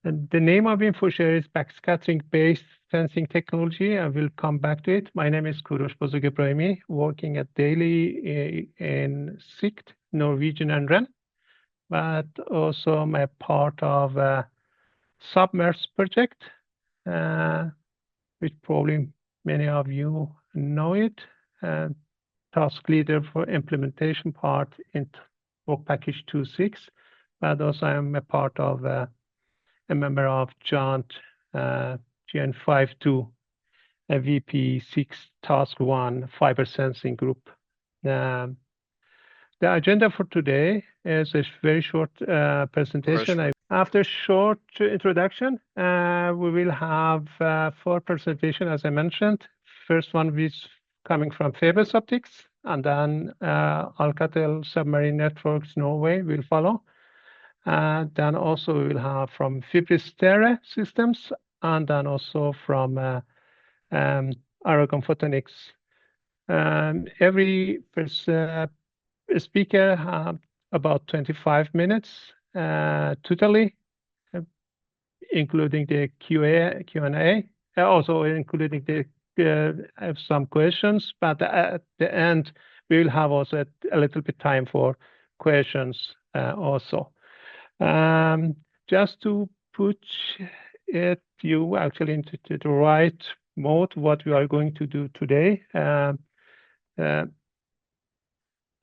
And the name of Infoshare is Backscattering-based sensing technology. I will come back to it. My name is Kurosh Bozorgebrahimi, working at daily in Sikt, Norwegian and Brenne, but also I'm a part of a Submarine project, which probably many of you know it. Task leader for implementation part in work package 2.6, but also I'm a part of a member of GÉANT GN 5.2, a VP 6 Task 1 Fiber Sensing Group. The agenda for today is a very short presentation. After short introduction, we will have 4 presentations, as I mentioned. First one is coming from FEBUS Optics, and then Alcatel Submarine Networks Norway will follow. Then also we will have from fibrisTerre systems, and then also from Aragon Photonics. Every speaker have about 25 minutes totally, including the Q&A, also including the some questions. But at the end, we will have also a little bit time for questions also. Just to put you actually into the right mode, what we are going to do today.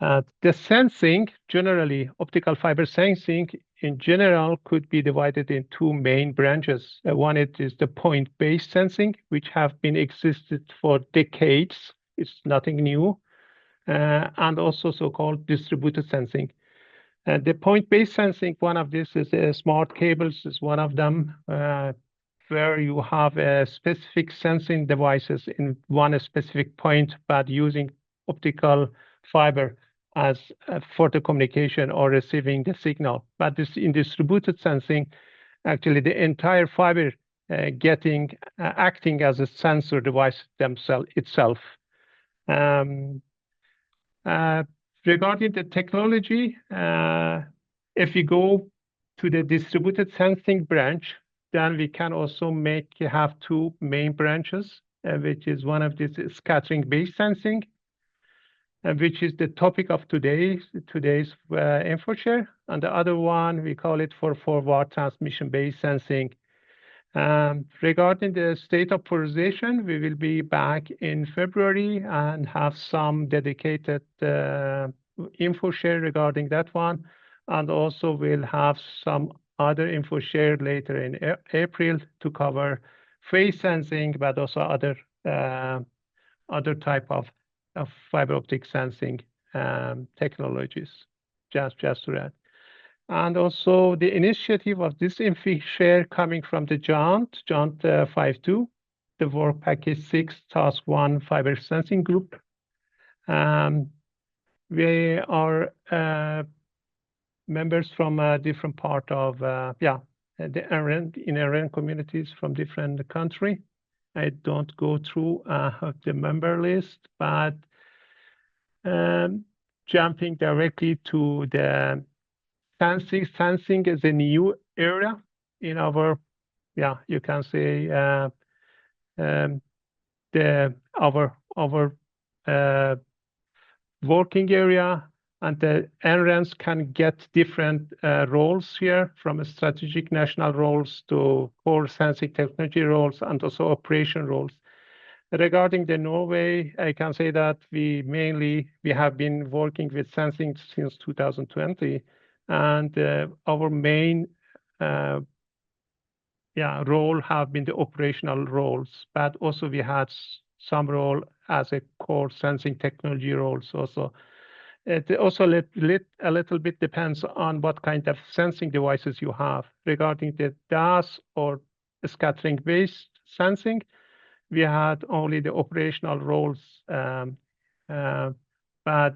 The sensing, generally, optical fiber sensing in general could be divided in 2 main branches. One it is the point-based sensing, which have been existed for decades. It's nothing new. And also so-called distributed sensing. The point-based sensing, one of this is smart cables is one of them, where you have a specific sensing devices in one specific point, but using optical fiber as for the communication or receiving the signal. But this in distributed sensing, actually the entire fiber acting as a sensor device itself. Regarding the technology, if you go to the distributed sensing branch, then we can also have 2 main branches, which is one of this scattering-based sensing, which is the topic of today's Infoshare, and the other one we call it for forward transmission-based sensing. Regarding the state of polarization, we will be back in February and have some dedicated Infoshare regarding that one, and also we'll have some other Infoshare later in April to cover phase sensing, but also other type of fiber optic sensing technologies. Just to that. And also the initiative of this Infoshare coming from the GÉANT 5.2, the work package 6 task 1 fiber sensing group. We are members from different part of the inherent communities from different country. I don't go through the member list, but jumping directly to the sensing is a new area in our, you can say our working area, and the NRENs can get different roles here, from a strategic national roles to core sensing technology roles and also operation roles. Regarding the Norway, I can say that we have been working with sensing since 2020, and our main role have been the operational roles, but also we had some role as a core sensing technology roles also. It also a little bit depends on what kind of sensing devices you have. Regarding the DAS or scattering-based sensing, we had only the operational roles, but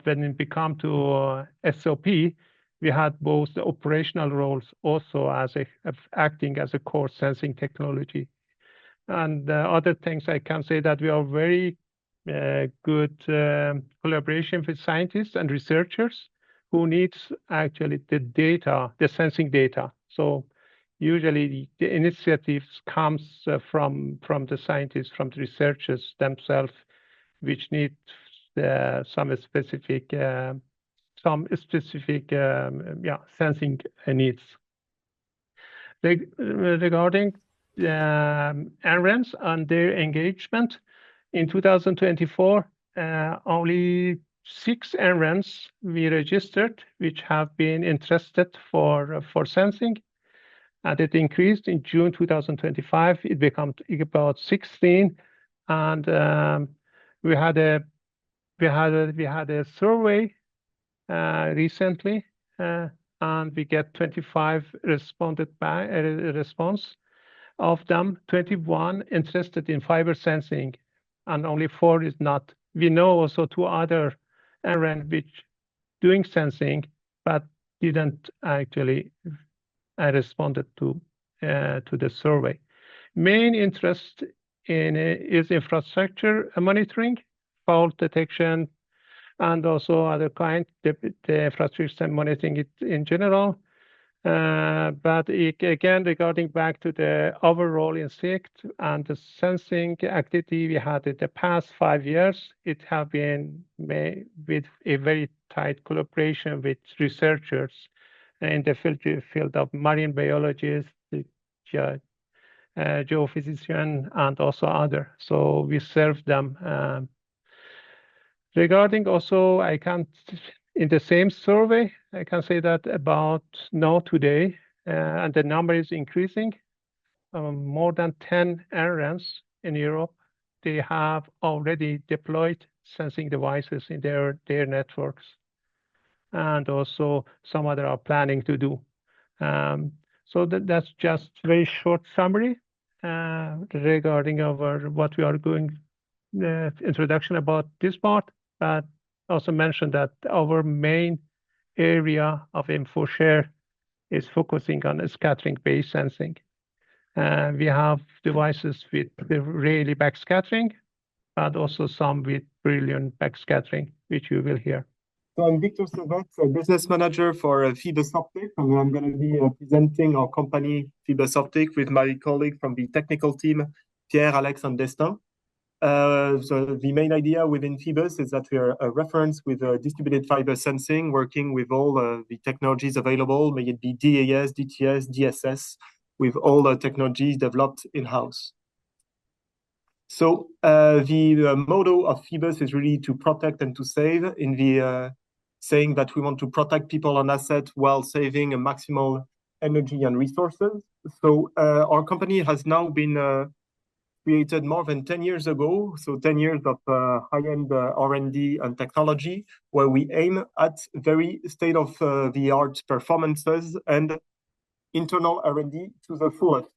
when it become to SOP, we had both the operational roles also as acting as a core sensing technology. And other things I can say that we are very good collaboration with scientists and researchers who needs actually the data, the sensing data. So usually the initiatives comes from the scientists, from the researchers themselves, which need some specific sensing needs. Regarding NREMs and their engagement, in 2024, only 6 NREMs we registered, which have been interested for sensing, and it increased in June 2025. It became about 16, and we had a survey recently, and we get 25 response. Of them, 21 interested in fiber sensing, and only 4 is not. We know also 2 other NREM which doing sensing, but didn't actually responded to the survey. Main interest is infrastructure monitoring, fault detection, and also other kind, the infrastructure monitoring it in general. But again, regarding back to the overall in Sikt and the sensing activity we had in the past 5 years, it have been made with a very tight collaboration with researchers in the field of marine biologists, geophysician, and also other. So we serve them. Regarding also, in the same survey, I can say that about now today, and the number is increasing, more than 10 NREMs in Europe, they have already deployed sensing devices in their networks. And also some other are planning to do. So that's just very short summary regarding what we are doing, introduction about this part, but also mention that our main area of InfoShare is focusing on scattering-based sensing. We have devices with really backscattering, but also some with brilliant backscattering, which you will hear. So I'm Victor Servette, business manager for FEBUS Optic, and I'm going to be presenting our company, FEBUS Optic, with my colleague from the technical team, Pierre, Alex, and Destin. So the main idea within FEBUS is that we are a reference with distributed fiber sensing, working with all the technologies available, may it be DAS, DTS, DSS, with all the technologies developed in-house. So the motto of FEBUS is really to protect and to save, in the saying that we want to protect people and assets while saving a maximal energy and resources. So our company has now been created more than 10 years ago, so 10 years of high-end R&D and technology, where we aim at very state-of-the-art performances and internal R&D to the fullest.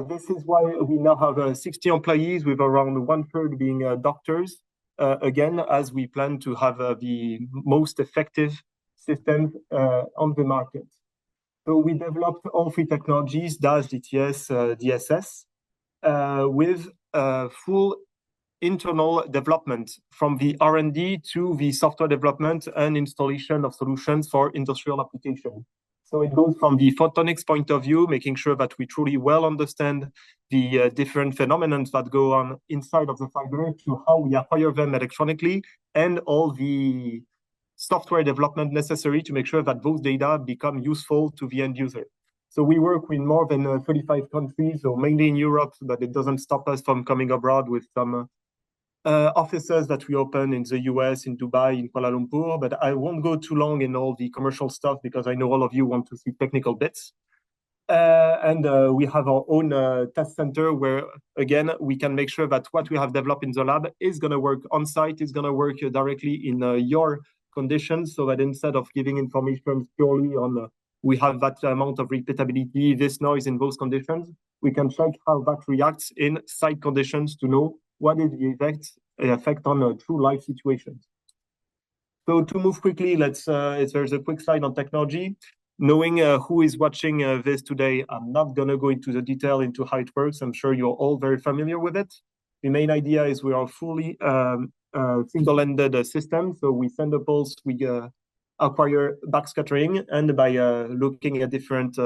This is why we now have 60 employees, with around 1/3 being doctors, again, as we plan to have the most effective systems on the market. So we developed all 3 technologies, DAS, DTS, DSS, with full internal development, from the R&D to the software development and installation of solutions for industrial application. So it goes from the photonics point of view, making sure that we truly well understand the different phenomena that go on inside of the fiber, to how we acquire them electronically, and all the software development necessary to make sure that those data become useful to the end user. So we work with more than 35 countries, so mainly in Europe, but it doesn't stop us from coming abroad with some offices that we open in the US, in Dubai, in Kuala Lumpur. But I won't go too long in all the commercial stuff, because I know all of you want to see technical bits. And we have our own test center, where, again, we can make sure that what we have developed in the lab is going to work on site, is going to work directly in your conditions, so that instead of giving information purely on we have that amount of repeatability, this noise in those conditions, we can check how that reacts in site conditions to know what is the effect on true life situations. So to move quickly, there's a quick slide on technology. Knowing who is watching this today, I'm not going to go into the detail into how it works. I'm sure you're all very familiar with it. The main idea is we are fully single-ended system. So we send a pulse, we acquire backscattering, and by looking at different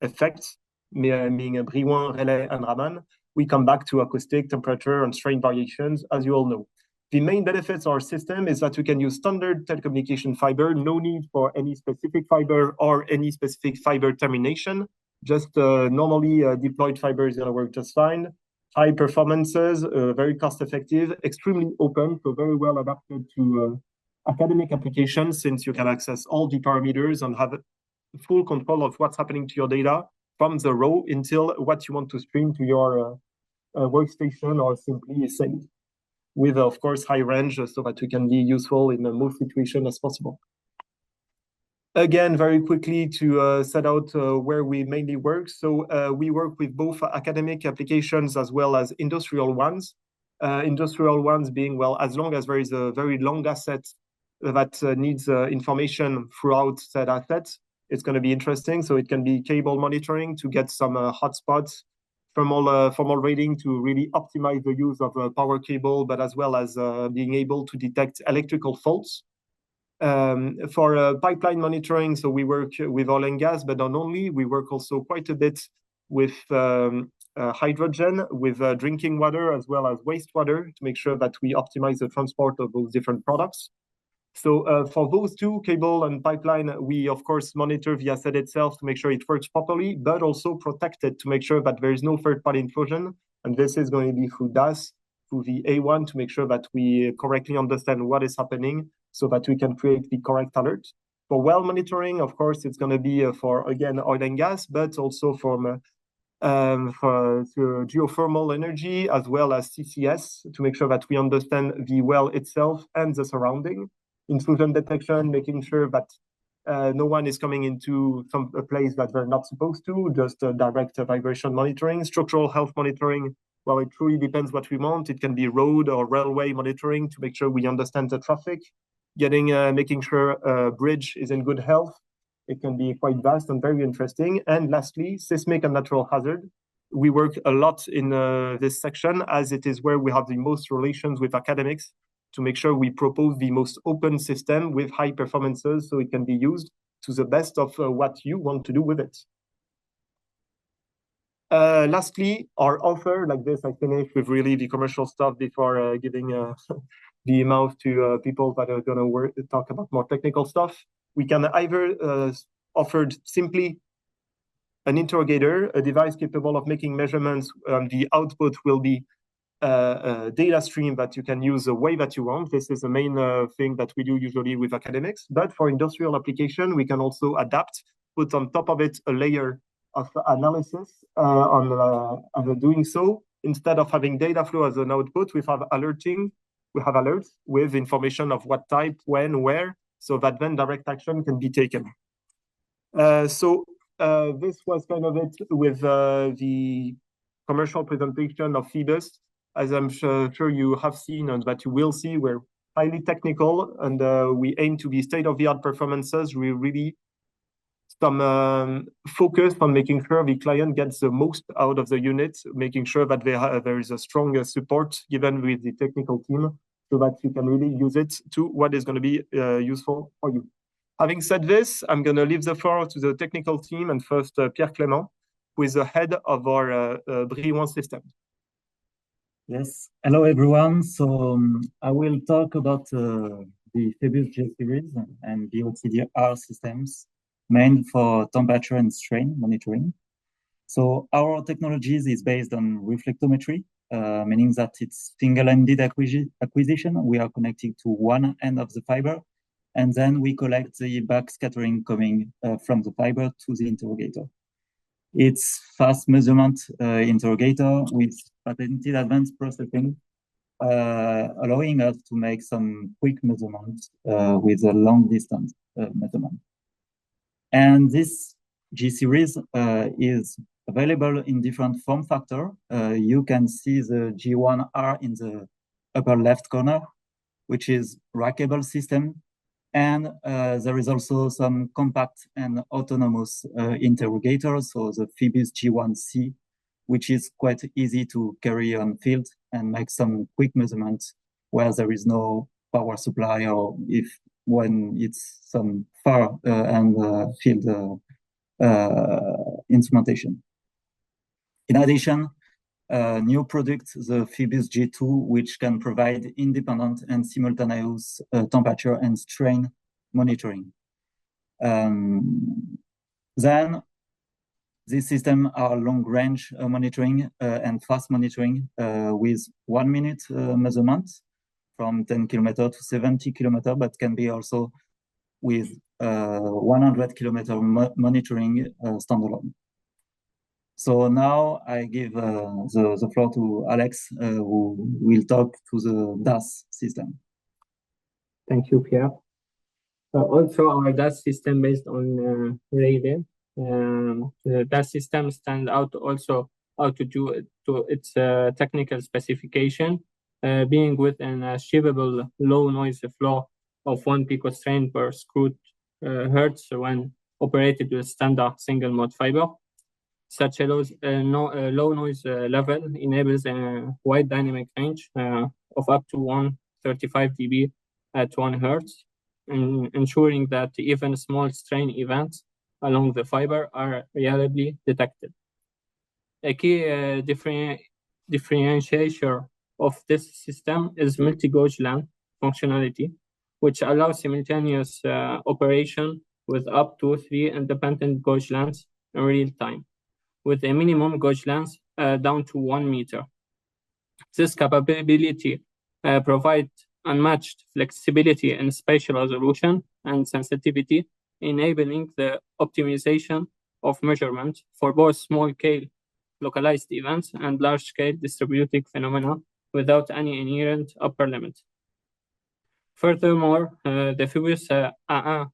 effects, meaning Brillouin, Rayleigh, and Raman, we come back to acoustic, temperature, and strain variations, as you all know. The main benefits of our system is that we can use standard telecommunication fiber, no need for any specific fiber or any specific fiber termination. Just normally deployed fiber is going to work just fine. High performances, very cost effective, extremely open, so very well adapted to academic applications, since you can access all the parameters and have full control of what's happening to your data from the raw until what you want to stream to your workstation or simply send, with, of course, high range so that we can be useful in the most situation as possible. Again, very quickly to set out where we mainly work. So we work with both academic applications as well as industrial ones. Industrial ones being, well, as long as there is a very long asset that needs information throughout said asset, it's going to be interesting. So it can be cable monitoring to get some hotspots, thermal rating to really optimize the use of a power cable, but as well as being able to detect electrical faults. For pipeline monitoring, so we work with oil and gas, but not only, we work also quite a bit with hydrogen, with drinking water, as well as wastewater, to make sure that we optimize the transport of those different products. So for those two, cable and pipeline, we of course monitor the asset itself to make sure it works properly, but also protect it to make sure that there is no third-party intrusion. And this is going to be through DAS, through the A1, to make sure that we correctly understand what is happening so that we can create the correct alert. For well monitoring, of course, it's going to be for, again, oil and gas, but also for geothermal energy, as well as CCS, to make sure that we understand the well itself and the surrounding. Intrusion detection, making sure that no one is coming into a place that they're not supposed to, just direct vibration monitoring. Structural health monitoring, well, it truly depends what we want. It can be road or railway monitoring to make sure we understand the traffic. Making sure a bridge is in good health. It can be quite vast and very interesting. And lastly, seismic and natural hazard. We work a lot in this section, as it is where we have the most relations with academics, to make sure we propose the most open system with high performances so it can be used to the best of what you want to do with it. Lastly, our offer, like this, I finish with really the commercial stuff before giving the mouth to people that are going to talk about more technical stuff. We can either offer simply an interrogator, a device capable of making measurements. The output will be a data stream that you can use the way that you want. This is the main thing that we do usually with academics. But for industrial application, we can also adapt, put on top of it a layer of analysis on doing so. Instead of having data flow as an output, we have alerting. We have alerts with information of what type, when, where, so that then direct action can be taken. This was kind of it with the commercial presentation of FEBUS. As I'm sure you have seen and that you will see, we're highly technical, and we aim to be state-of-the-art performances. We really some focus on making sure the client gets the most out of the unit, making sure that there is a strong support given with the technical team, so that you can really use it to what is going to be useful for you. Having said this, I'm going to leave the floor to the technical team, and first Pierre Clément, who is the head of our Brillouin system. Yes, hello everyone. So I will talk about the FEBUS G series and the OTDR systems meant for temperature and strain monitoring. So our technologies is based on reflectometry, meaning that it's single-ended acquisition. We are connected to one end of the fiber, and then we collect the backscattering coming from the fiber to the interrogator. It's fast measurement interrogator with patented advanced processing, allowing us to make some quick measurements with a long distance measurement. And this G series is available in different form factor. You can see the G1R in the upper left corner, which is rackable system. And there is also some compact and autonomous interrogators, so the FEBUS G1C, which is quite easy to carry on field and make some quick measurements where there is no power supply, or when it's some far and field instrumentation. In addition, new product, the FEBUS G2, which can provide independent and simultaneous temperature and strain monitoring. Then, these systems are long-range monitoring and fast monitoring with 1 minute measurement from 10 kilometer to 70 kilometer, but can be also with 100 kilometer monitoring standalone. So now I give the floor to Alex, who will talk to the DAS system. Thank you, Pierre. Also, our DAS system based on radar. The DAS system stands out also out to its technical specification, being with an achievable low noise flow of 1 picostrain per square hertz when operated with standard single mode fiber. Such a low noise level enables a wide dynamic range of up to 135 dB at 1 hertz, ensuring that even small strain events along the fiber are reliably detected. A key differentiator of this system is multi-gauge LAN functionality, which allows simultaneous operation with up to 3 independent gauge LANs in real time, with a minimum gauge length down to 1 meter. This capability provides unmatched flexibility in spatial resolution and sensitivity, enabling the optimization of measurement for both small-scale localized events and large-scale distributed phenomena without any inherent upper limit. Furthermore, the FEBUS AA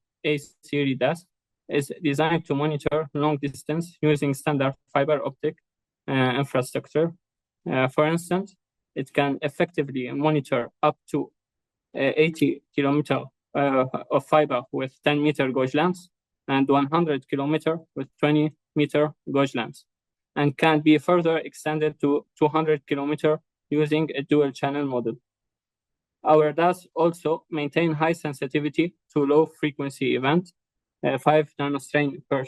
series DAS is designed to monitor long distance using standard fiber optic infrastructure. For instance, it can effectively monitor up to 80 kilometers of fiber with 10 meter gauge length and 100 kilometers with 20 meter gauge length, and can be further extended to 200 kilometers using a dual channel model. Our DAS also maintain high sensitivity to low frequency event, 5 nanostrain per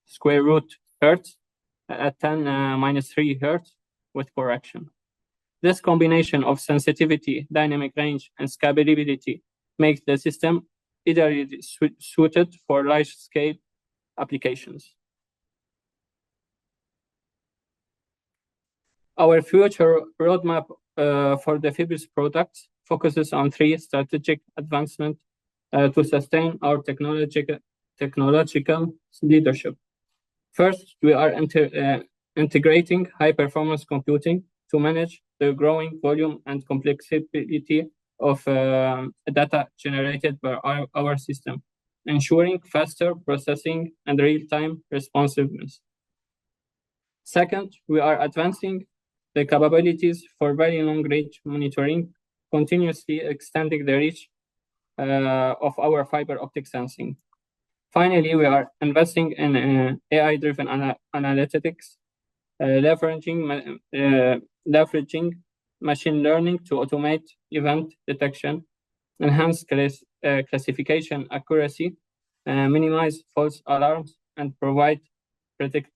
square root hertz at 10 minus 3 hertz with correction. This combination of sensitivity, dynamic range, and scalability makes the system ideally suited for large-scale applications. Our future roadmap for the FEBUS products focuses on 3 strategic advancements to sustain our technological leadership. First, we are integrating high-performance computing to manage the growing volume and complexity of data generated by our system, ensuring faster processing and real-time responsiveness. Second, we are advancing the capabilities for very long-range monitoring, continuously extending the reach of our fiber optic sensing. Finally, we are investing in AI-driven analytics, leveraging machine learning to automate event detection, enhance classification accuracy, minimize false alarms, and provide predictive.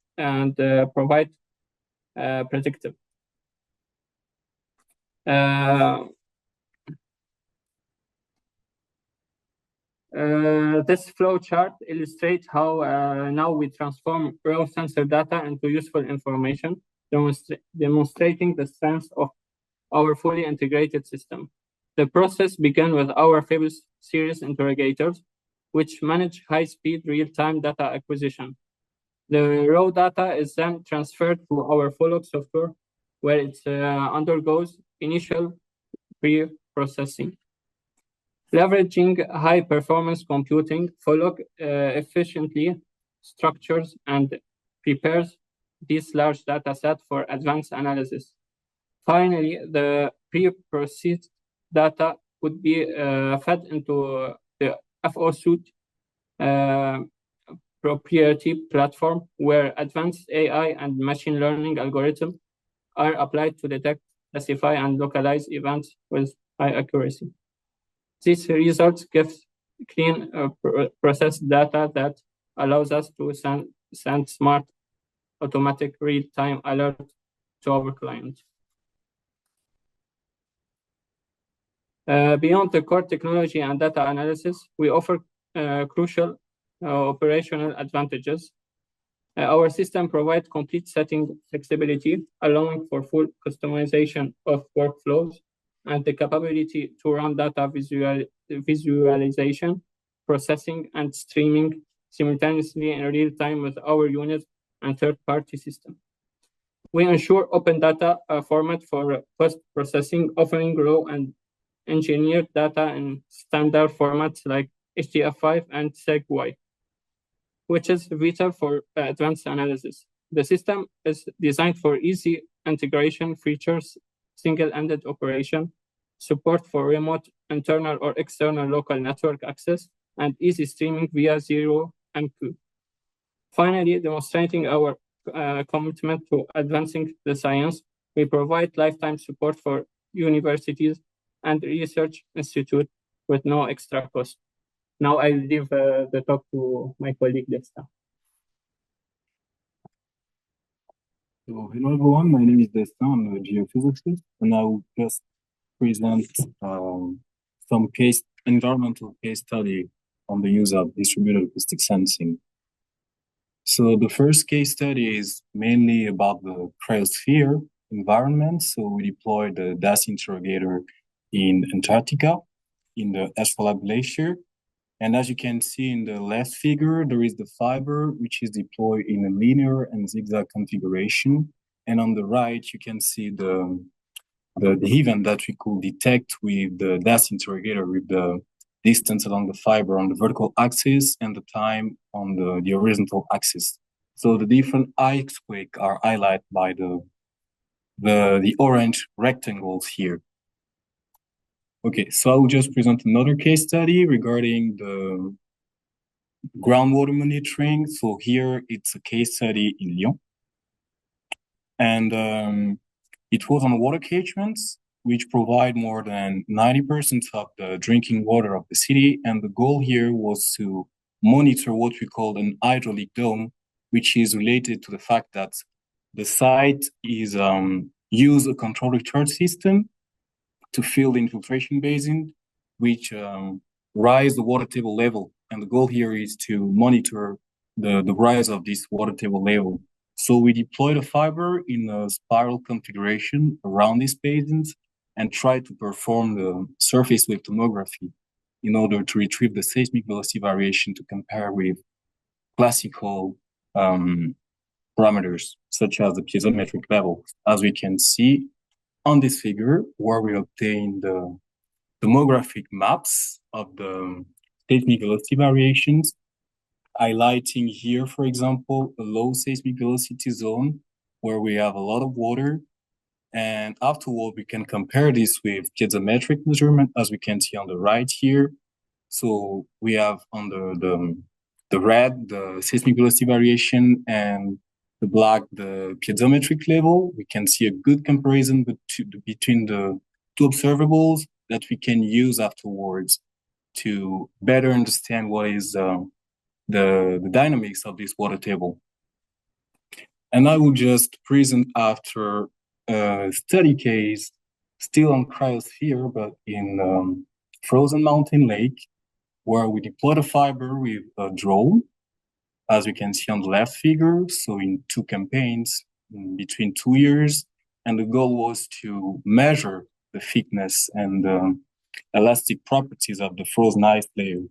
This flow chart illustrates how now we transform raw sensor data into useful information, demonstrating the strength of our fully integrated system. The process began with our FEBUS series interrogators, which manage high-speed real-time data acquisition. The raw data is then transferred to our FOLOG software, where it undergoes initial pre-processing. Leveraging high-performance computing, FOLOG efficiently structures and prepares this large data set for advanced analysis. Finally, the pre-processed data would be fed into the FOSUIT proprietary platform, where advanced AI and machine learning algorithms are applied to detect, classify, and localize events with high accuracy. These results give clean processed data that allows us to send smart, automatic, real-time alert to our client. Beyond the core technology and data analysis, we offer crucial operational advantages. Our system provides complete setting flexibility, allowing for full customization of workflows and the capability to run data visualization, processing, and streaming simultaneously in real time with our unit and third-party system. We ensure open data format for post-processing, offering raw and engineered data in standard formats like HTF5 and SegWi, which is vital for advanced analysis. The system is designed for easy integration features, single-ended operation, support for remote, internal, or external local network access, and easy streaming via 0MQ. Finally, demonstrating our commitment to advancing the science, we provide lifetime support for universities and research institutes with no extra cost. Now I'll leave the talk to my colleague Destin. So, hello everyone, my name is Destin, I'm a geophysicist, and I will just present some environmental case study on the use of distributed acoustic sensing. So the first case study is mainly about the cryosphere environment. So we deployed the DAS interrogator in Antarctica, in the Escalab Glacier. And as you can see in the left figure, there is the fiber, which is deployed in a linear and zigzag configuration. And on the right, you can see the event that we could detect with the DAS interrogator, with the distance along the fiber on the vertical axis and the time on the horizontal axis. So the different ice quakes are highlighted by the orange rectangles here. Okay, so I will just present another case study regarding the groundwater monitoring. So here it's a case study in Lyon. And it was on water catchments, which provide more than 90% of the drinking water of the city. And the goal here was to monitor what we call an hydraulic dome, which is related to the fact that the site is use a control recharge system to fill the infiltration basin, which rise the water table level. And the goal here is to monitor the rise of this water table level. So we deployed a fiber in a spiral configuration around these basins and try to perform the surface wave tomography in order to retrieve the seismic velocity variation to compare with classical parameters, such as the piezometric level. As we can see on this figure, where we obtain the tomographic maps of the seismic velocity variations, highlighting here, for example, a low seismic velocity zone where we have a lot of water. And afterward, we can compare this with piezometric measurement, as we can see on the right here. So we have on the red, the seismic velocity variation, and the black, the piezometric level. We can see a good comparison between the two observables that we can use afterwards to better understand what is the dynamics of this water table. And I will just present after a study case still on cryosphere, but in frozen mountain lake, where we deployed a fiber with a drone, as we can see on the left figure. So in 2 campaigns between 2 years, and the goal was to measure the thickness and the elastic properties of the frozen ice layer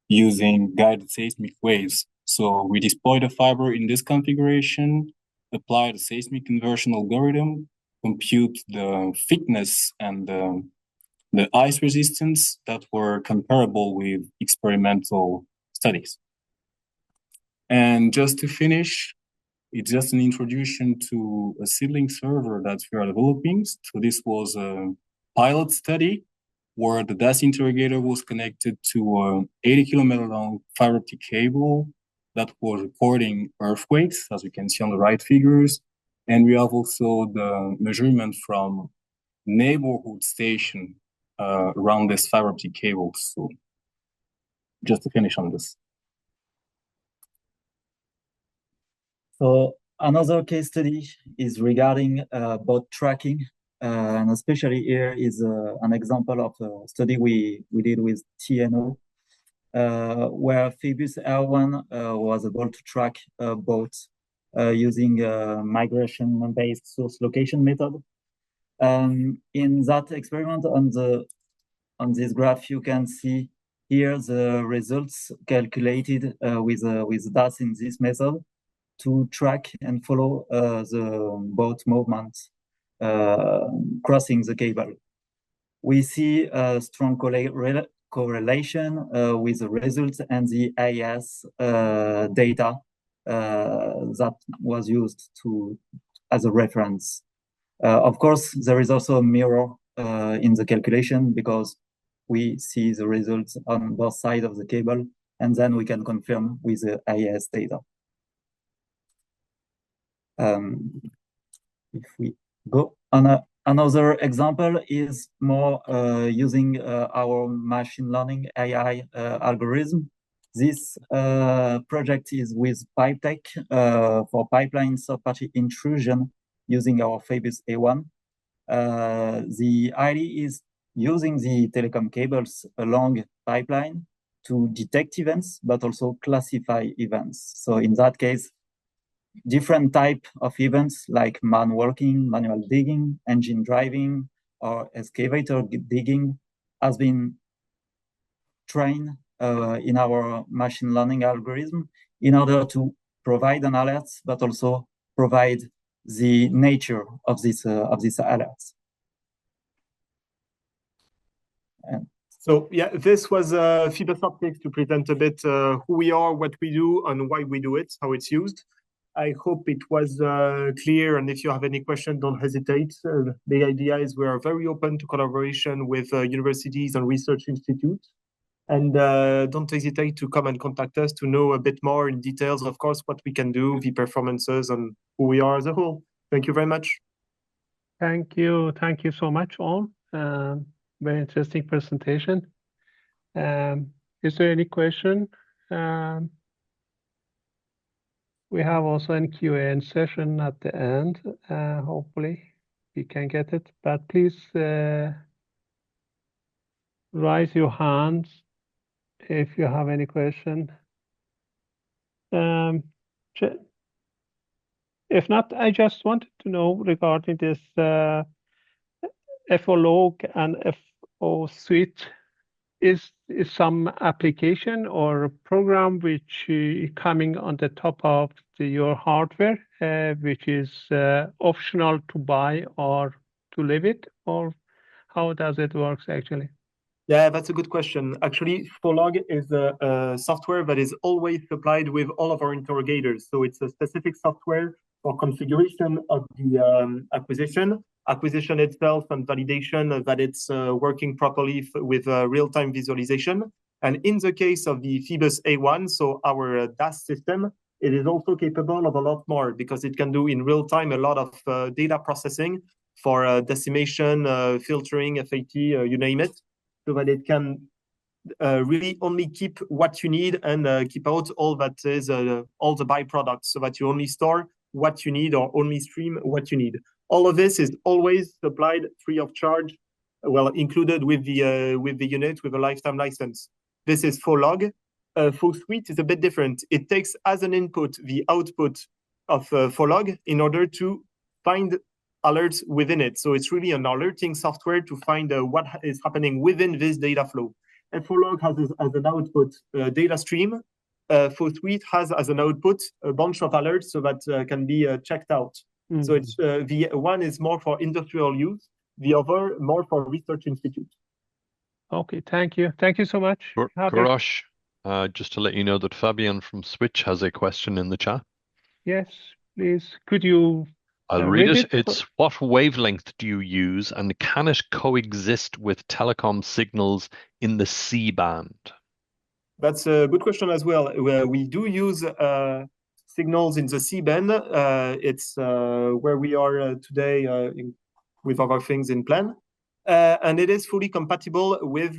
using guided seismic waves. So we deployed a fiber in this configuration, applied a seismic inversion algorithm, compute the thickness and the ice resistance that were comparable with experimental studies. And just to finish, it's just an introduction to a seedling server that we are developing. So this was a pilot study where the DAS interrogator was connected to an 80-kilometer long fiber optic cable that was recording earthquakes, as you can see on the right figures. And we have also the measurement from neighborhood station around this fiber optic cable. So just to finish on this. So another case study is regarding boat tracking, and especially here is an example of a study we did with TNO, where FEBUS R1 was able to track boats using a migration-based source location method. In that experiment, on this graph, you can see here the results calculated with DAS in this method to track and follow the boat movement crossing the cable. We see a strong correlation with the results and the AIS data that was used as a reference. Of course, there is also a mirror in the calculation because we see the results on both sides of the cable, and then we can confirm with the AIS data. If we go on another example is more using our machine learning AI algorithm. This project is with PipeTech for pipeline third-party intrusion using our FEBUS A1. The idea is using the telecom cables along pipeline to detect events, but also classify events. So in that case, different type of events like man walking, manual digging, engine driving, or excavator digging has been trained in our machine learning algorithm in order to provide an alert, but also provide the nature of this alerts. So yeah, this was FEBUS Optics to present a bit who we are, what we do, and why we do it, how it's used. I hope it was clear, and if you have any questions, don't hesitate. The idea is we are very open to collaboration with universities and research institutes. And don't hesitate to come and contact us to know a bit more in details, of course, what we can do, the performances, and who we are as a whole. Thank you very much. Thank you. Thank you so much, all. Very interesting presentation. Is there any question? We have also a Q&A session at the end. Hopefully we can get it, but please raise your hands if you have any question. If not, I just wanted to know regarding this FO-log and FO suite. Is some application or program which coming on the top of your hardware, which is optional to buy or to leave it, or how does it work actually? Yeah, that's a good question. Actually, FO-log is a software that is always supplied with all of our interrogators. So it's a specific software for configuration of the acquisition itself and validation that it's working properly with real-time visualization. And in the case of the FEBUS A1, so our DAS system, it is also capable of a lot more because it can do in real time a lot of data processing for decimation, filtering, FAT, you name it, so that it can really only keep what you need and keep out all that is all the byproducts, so that you only store what you need or only stream what you need. All of this is always supplied free of charge, well, included with the unit with a lifetime license. This is FO-log. FO suite is a bit different. It takes as an input the output of FO-log in order to find alerts within it. So it's really an alerting software to find what is happening within this data flow. And FO-log has as an output data stream. FO suite has as an output a bunch of alerts so that can be checked out. Mm-hmm. So it's the one is more for industrial use, the other more for research institute. Okay, thank you. Thank you so much. Kurosh, just to let you know that Fabian from Switch has a question in the chat. Yes, please. Could you I'll read it. It's what wavelength do you use, and can it coexist with telecom signals in the C-band? That's a good question as well. We do use signals in the C-band. It's where we are today with other things in plan. And it is fully compatible with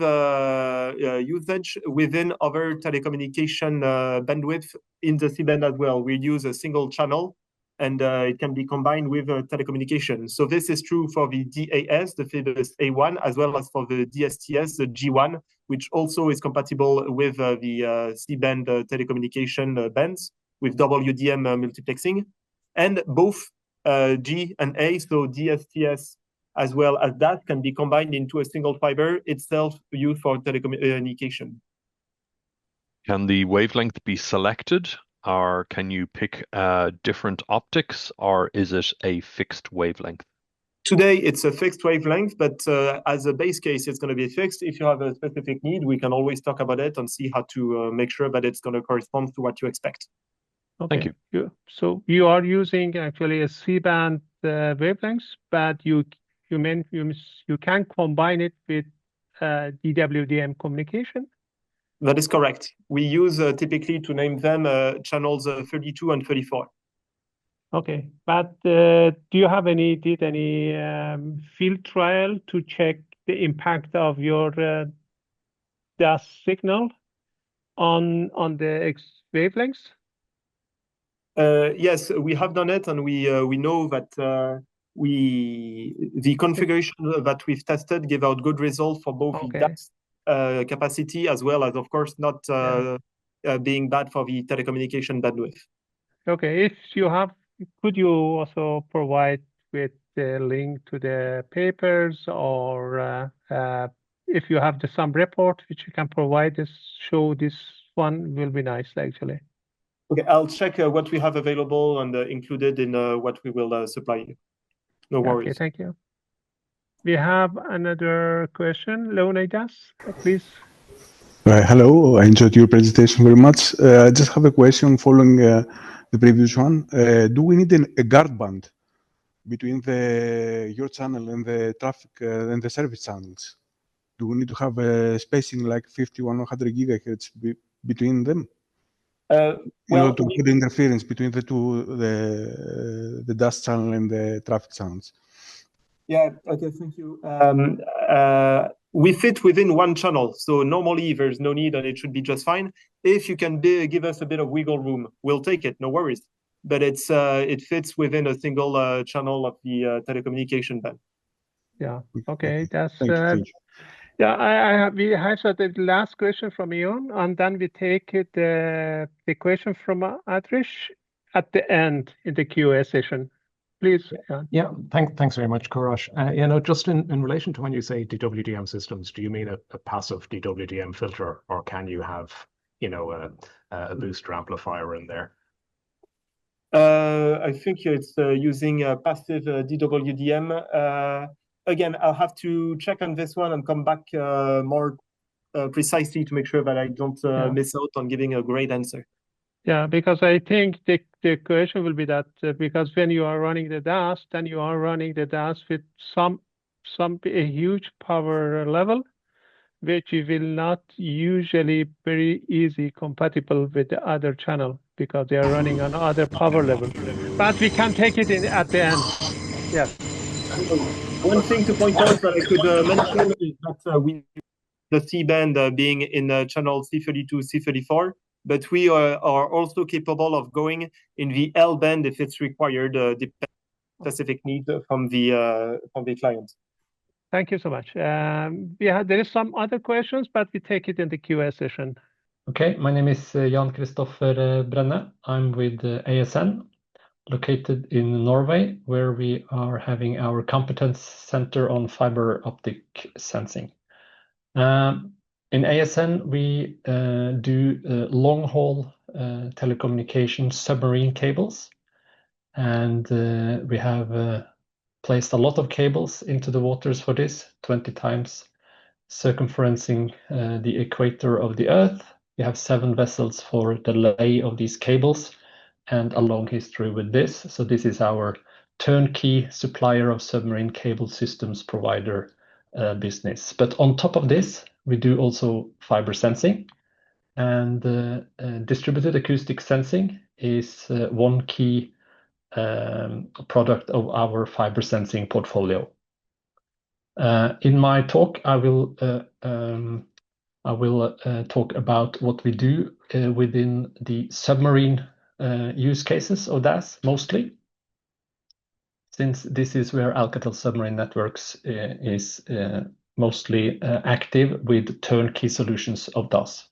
usage within other telecommunication bandwidth in the C-band as well. We use a single channel, and it can be combined with telecommunication. So this is true for the DAS, the FEBUS A1, as well as for the DSTS, the G1, which also is compatible with the C-band telecommunication bands with WDM multiplexing. And both G and A, so DSTS as well as that, can be combined into a single fiber itself used for telecommunication. Can the wavelength be selected, or can you pick different optics, or is it a fixed wavelength? Today, it's a fixed wavelength, but as a base case, it's going to be fixed. If you have a specific need, we can always talk about it and see how to make sure that it's going to correspond to what you expect. Okay. Thank you. So you are using actually a C-band wavelengths, but you can combine it with DWDM communication? That is correct. We use typically to name them channels 32 and 34. Okay, but do you have did any field trial to check the impact of your DAS signal on the wavelengths? Yes, we have done it, and we know that the configuration that we've tested gave out good results for both the DAS capacity as well as, of course, not being bad for the telecommunication bandwidth. Okay, if you have, could you also provide with the link to the papers, or if you have some report which you can provide us, show this one will be nice actually. Okay, I'll check what we have available and included in what we will supply you. No worries. Okay, thank you. We have another question. Leonidas, please. Hello, I enjoyed your presentation very much. I just have a question following the previous one. Do we need a guard band between your channel and the traffic and the service channels? Do we need to have a spacing like 50, 100 gigahertz between them? In order to avoid interference between the two, the DAS channel and the traffic channels. Yeah, okay, thank you. We fit within one channel, so normally there's no need and it should be just fine. If you can give us a bit of wiggle room, we'll take it, no worries. But it fits within a single channel of the telecommunication band. Yeah, okay, that's... Thank you. Yeah, we have the last question from Ion, and then we take the question from Adrish at the end in the QA session. Please. Yeah, thanks very much, Kurosh. You know, just in relation to when you say DWDM systems, do you mean a passive DWDM filter, or can you have, you know, a booster amplifier in there? I think it's using a passive DWDM. Again, I'll have to check on this one and come back more precisely to make sure that I don't miss out on giving a great answer. Yeah, because I think the question will be that because when you are running the DAS, then you are running the DAS with a huge power level, which will not usually very easy compatible with the other channel because they are running on other power level. But we can take it in at the end. Yes. One thing to point out that I could mention is that we the C-band being in channel C32, C34, but we are also capable of going in the L-band if it's required, depending on specific need from the client. Thank you so much. There is some other questions, but we take it in the QA session. Okay, my name is Kristoffer Brenne. I'm with ASN, located in Norway, where we are having our competence center on fiber optic sensing. In ASN, we do long-haul telecommunication submarine cables, and we have placed a lot of cables into the waters for this, 20 times circumferencing the equator of the Earth. We have 7 vessels for the lay of these cables and a long history with this. So this is our turnkey supplier of submarine cable systems provider business. But on top of this, we do also fiber sensing, and distributed acoustic sensing is one key product of our fiber sensing portfolio. In my talk, I will talk about what we do within the submarine use cases of DAS mostly, since this is where Alcatel Submarine Networks is mostly active with turnkey solutions of DAS.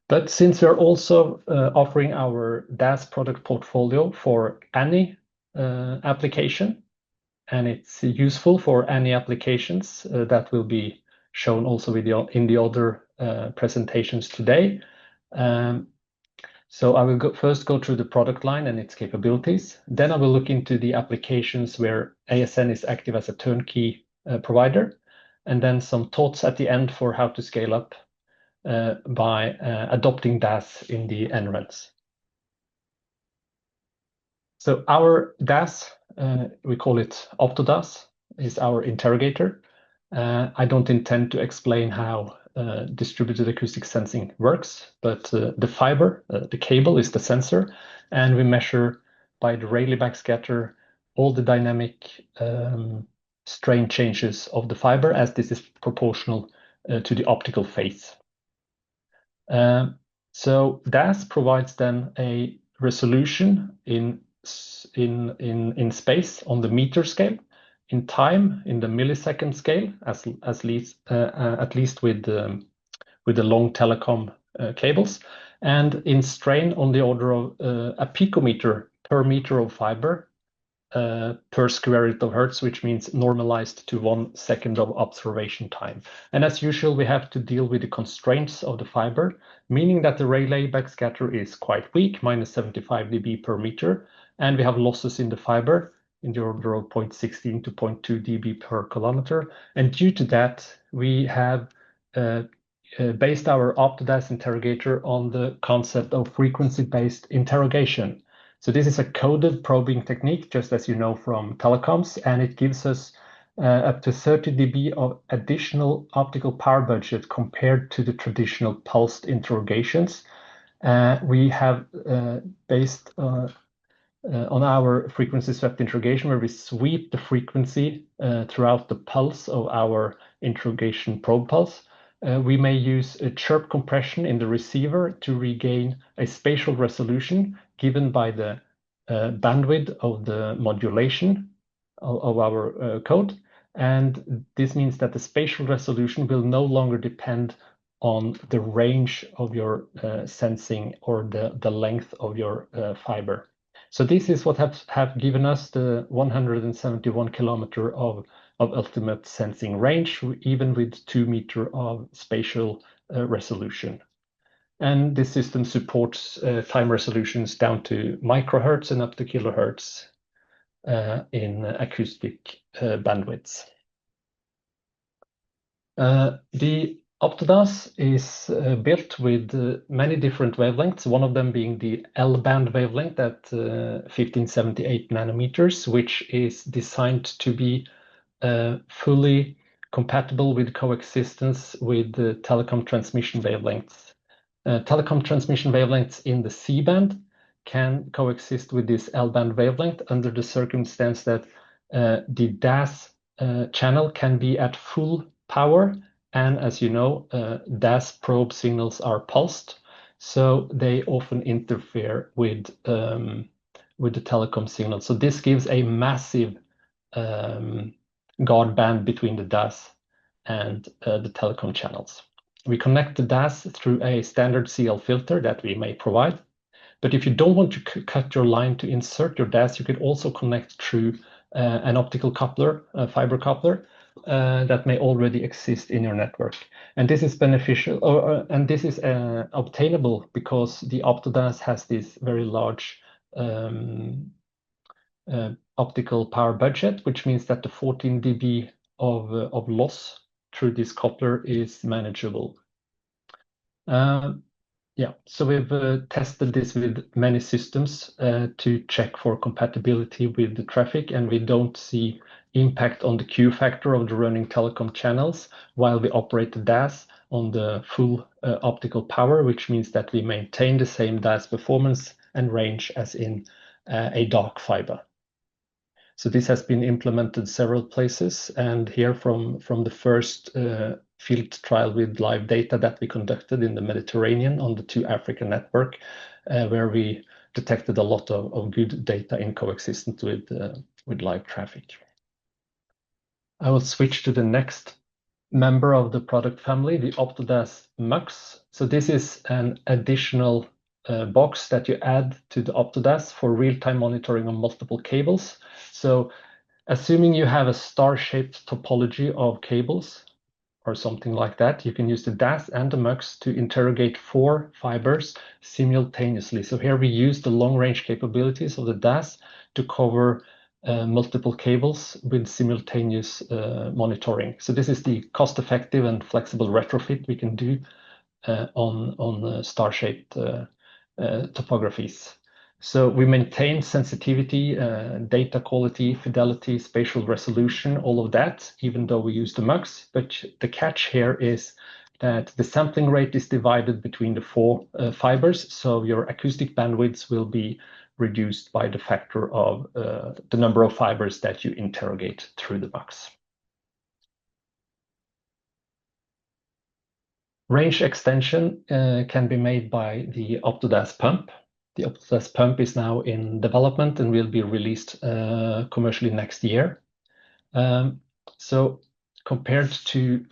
But since we're also offering our DAS product portfolio for any application, and it's useful for any applications that will be shown also in the other presentations today. So I will first go through the product line and its capabilities. Then I will look into the applications where ASN is active as a turnkey provider, and then some thoughts at the end for how to scale up by adopting DAS in the environments. So our DAS, we call it OptoDAS, is our interrogator. I don't intend to explain how distributed acoustic sensing works, but the fiber, the cable is the sensor, and we measure by the Rayleigh backscatter all the dynamic strain changes of the fiber, as this is proportional to the optical phase. So DAS provides then a resolution in space on the meter scale, in time in the millisecond scale, at least with the long telecom cables, and in strain on the order of a picometer per meter of fiber per square root of hertz, which means normalized to 1 second of observation time. And as usual, we have to deal with the constraints of the fiber, meaning that the Rayleigh backscatter is quite weak, minus 75 dB per meter, and we have losses in the fiber in the order of 0.16 to 0.2 dB per kilometer. And due to that, we have based our OptoDAS interrogator on the concept of frequency-based interrogation. So this is a coded probing technique, just as you know from telecoms, and it gives us up to 30 dB of additional optical power budget compared to the traditional pulsed interrogations. We have based on our frequency swept interrogation, where we sweep the frequency throughout the pulse of our interrogation probe pulse. We may use a chirp compression in the receiver to regain a spatial resolution given by the bandwidth of the modulation of our code. And this means that the spatial resolution will no longer depend on the range of your sensing or the length of your fiber. So this is what have given us the 171 kilometer of ultimate sensing range, even with 2 meters of spatial resolution. And this system supports time resolutions down to microhertz and up to kilohertz in acoustic bandwidths. The OptoDAS is built with many different wavelengths, one of them being the L-band wavelength at 1578 nanometers, which is designed to be fully compatible with coexistence with the telecom transmission wavelengths. Telecom transmission wavelengths in the C-band can coexist with this L-band wavelength under the circumstance that the DAS channel can be at full power, and as you know, DAS probe signals are pulsed, so they often interfere with the telecom signal. So this gives a massive guard band between the DAS and the telecom channels. We connect the DAS through a standard CL filter that we may provide. But if you don't want to cut your line to insert your DAS, you could also connect through an optical coupler, a fiber coupler, that may already exist in your network. And this is beneficial, and this is obtainable because the OptoDAS has this very large optical power budget, which means that the 14 dB of loss through this coupler is manageable. Yeah, so we've tested this with many systems to check for compatibility with the traffic, and we don't see impact on the Q factor of the running telecom channels while we operate the DAS on the full optical power, which means that we maintain the same DAS performance and range as in a dark fiber. So this has been implemented several places, and here from the first field trial with live data that we conducted in the Mediterranean on the 2 African network, where we detected a lot of good data in coexistence with live traffic. I will switch to the next member of the product family, the Optodas MUX. So this is an additional box that you add to the Optodas for real-time monitoring on multiple cables. So assuming you have a star-shaped topology of cables or something like that, you can use the DAS and the MUX to interrogate 4 fibers simultaneously. So here we use the long-range capabilities of the DAS to cover multiple cables with simultaneous monitoring. So this is the cost-effective and flexible retrofit we can do on star-shaped topographies. So we maintain sensitivity, data quality, fidelity, spatial resolution, all of that, even though we use the MUX. But the catch here is that the sampling rate is divided between the 4 fibers. So your acoustic bandwidths will be reduced by the factor of the number of fibers that you interrogate through the MUX. Range extension can be made by the Optodas pump. The Optodas pump is now in development and will be released commercially next year. So compared to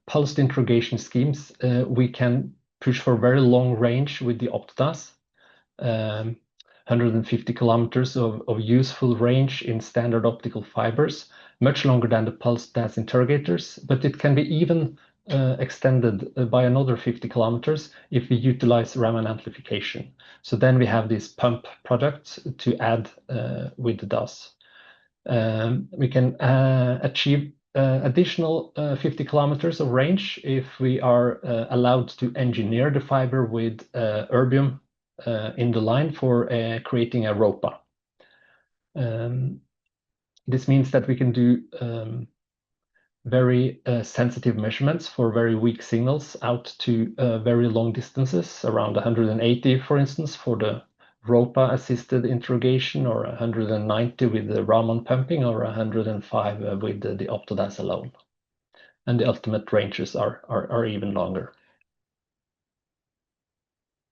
pulsed interrogation schemes, we can push for very long range with the Optodas. 150 kilometers of useful range in standard optical fibers, much longer than the pulsed DAS interrogators, but it can be even extended by another 50 kilometers if we utilize Raman amplification. So then we have this pump product to add with the DAS. We can achieve additional 50 kilometers of range if we are allowed to engineer the fiber with erbium in the line for creating a ROPA. This means that we can do very sensitive measurements for very weak signals out to very long distances, around 180, for instance, for the ROPA-assisted interrogation, or 190 with the Raman pumping, or 105 with the Optodas alone. And the ultimate ranges are even longer.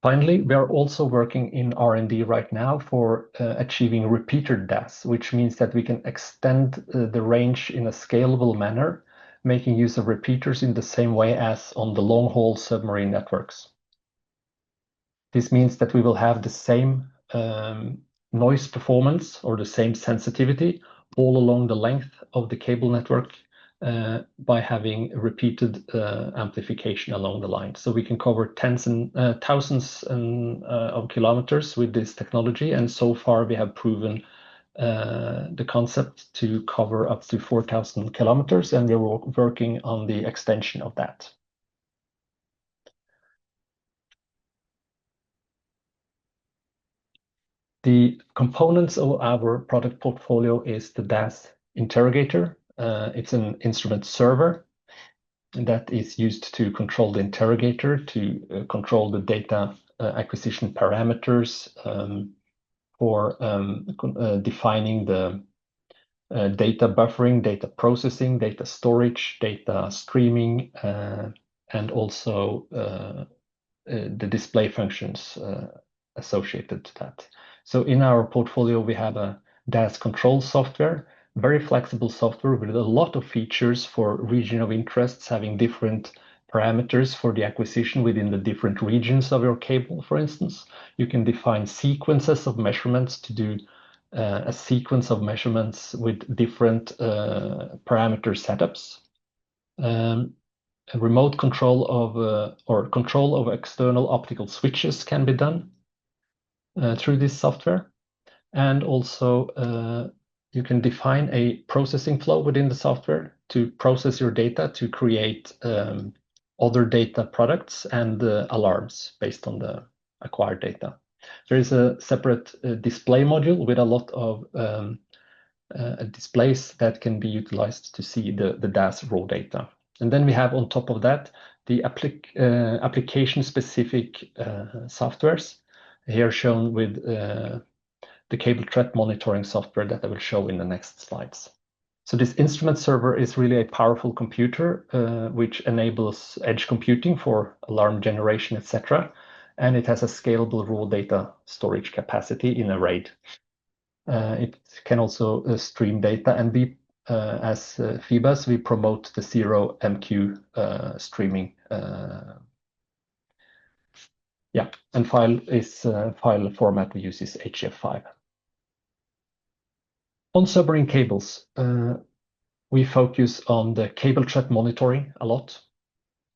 Finally, we are also working in R&D right now for achieving repeater DAS, which means that we can extend the range in a scalable manner, making use of repeaters in the same way as on the long-haul submarine networks. This means that we will have the same noise performance or the same sensitivity all along the length of the cable network by having repeated amplification along the line. So we can cover tens and thousands of kilometers with this technology, and so far we have proven the concept to cover up to 4,000 kilometers, and we're working on the extension of that. The components of our product portfolio is the DAS interrogator. It's an instrument server that is used to control the interrogator, to control the data acquisition parameters, for defining the data buffering, data processing, data storage, data streaming, and also the display functions associated to that. So in our portfolio, we have a DAS control software, very flexible software with a lot of features for region of interests, having different parameters for the acquisition within the different regions of your cable, for instance. You can define sequences of measurements to do a sequence of measurements with different parameter setups. A remote control of or control of external optical switches can be done through this software. And also you can define a processing flow within the software to process your data to create other data products and alarms based on the acquired data. There is a separate display module with a lot of displays that can be utilized to see the DAS raw data. And then we have on top of that the application-specific softwares, here shown with the cable threat monitoring software that I will show in the next slides. So this instrument server is really a powerful computer which enables edge computing for alarm generation, etc. And it has a scalable raw data storage capacity in a RAID. It can also stream data, and we, as FEBUS, we promote the zero MQ streaming. And file format we use is HF5. On submarine cables, we focus on the cable threat monitoring a lot.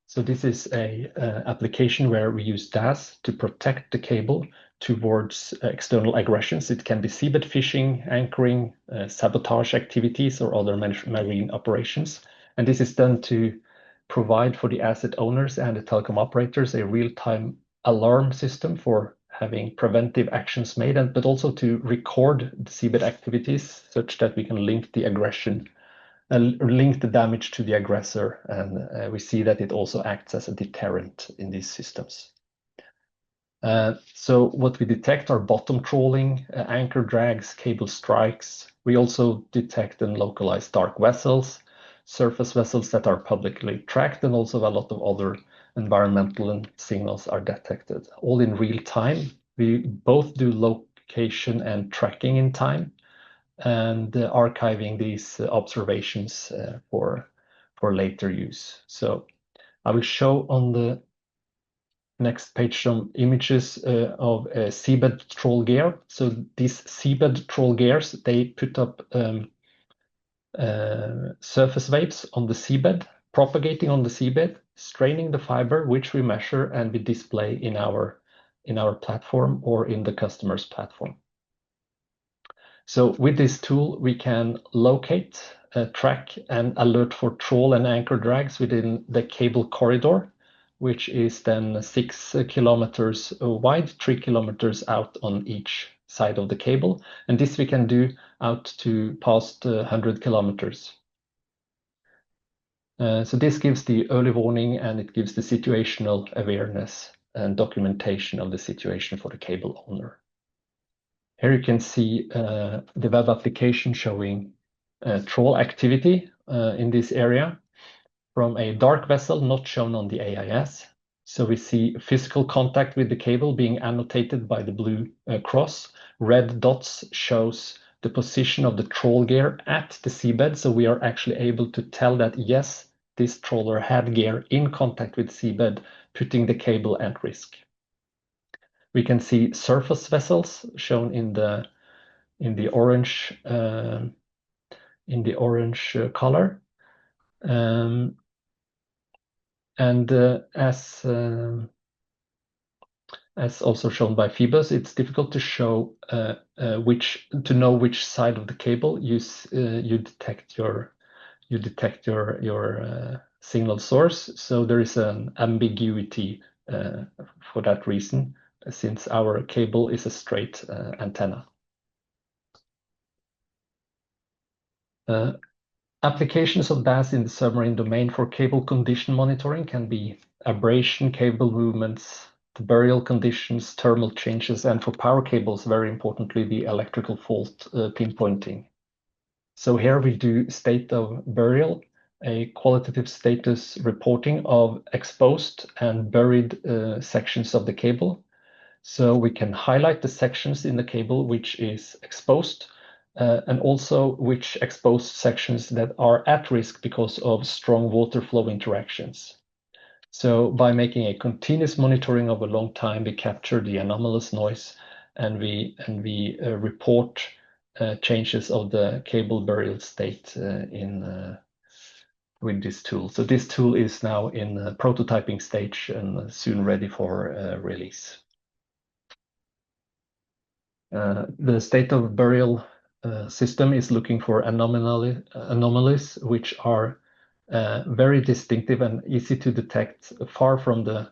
So this is a application where we use DAS to protect the cable towards external aggressions. It can be seabed fishing, anchoring, sabotage activities, or other marine operations. And this is done to provide for the asset owners and the telecom operators a real-time alarm system for having preventive actions made, but also to record the seabed activities such that we can link the aggression and link the damage to the aggressor. And we see that it also acts as a deterrent in these systems. So what we detect are bottom trawling, anchor drags, cable strikes. We also detect and localize dark vessels, surface vessels that are publicly tracked, and also a lot of other environmental signals are detected, all in real time. We both do location and tracking in time, and archiving these observations for later use. So I will show on the next page some images of a seabed troll gear. So these seabed troll gears, they put up surface waves on the seabed, propagating on the seabed, straining the fiber, which we measure and we display in our platform or in the customer's platform. So with this tool, we can locate, track, and alert for troll and anchor drags within the cable corridor, which is then 6 kilometers wide, 3 kilometers out on each side of the cable. And this we can do out to past 100 kilometers. So this gives the early warning, and it gives the situational awareness and documentation of the situation for the cable owner. Here you can see the web application showing troll activity in this area from a dark vessel not shown on the AIS. So we see physical contact with the cable being annotated by the blue cross. Red dots shows the position of the troll gear at the seabed. So we are actually able to tell that, yes, this trawler had gear in contact with seabed, putting the cable at risk. We can see surface vessels shown in the orange color, and as also shown by FEBUS, it's difficult to show to know which side of the cable you detect your signal source. So there is an ambiguity for that reason, since our cable is a straight antenna. Applications of DAS in the submarine domain for cable condition monitoring can be abrasion, cable movements, the burial conditions, thermal changes, and for power cables, very importantly, the electrical fault pinpointing. So here we do state of burial, a qualitative status reporting of exposed and buried sections of the cable. So we can highlight the sections in the cable which is exposed, and also which exposed sections that are at risk because of strong water flow interactions. So by making a continuous monitoring over a long time, we capture the anomalous noise, and we report changes of the cable burial state with this tool. So this tool is now in the prototyping stage and soon ready for release. The state of burial system is looking for anomalies which are very distinctive and easy to detect, far from the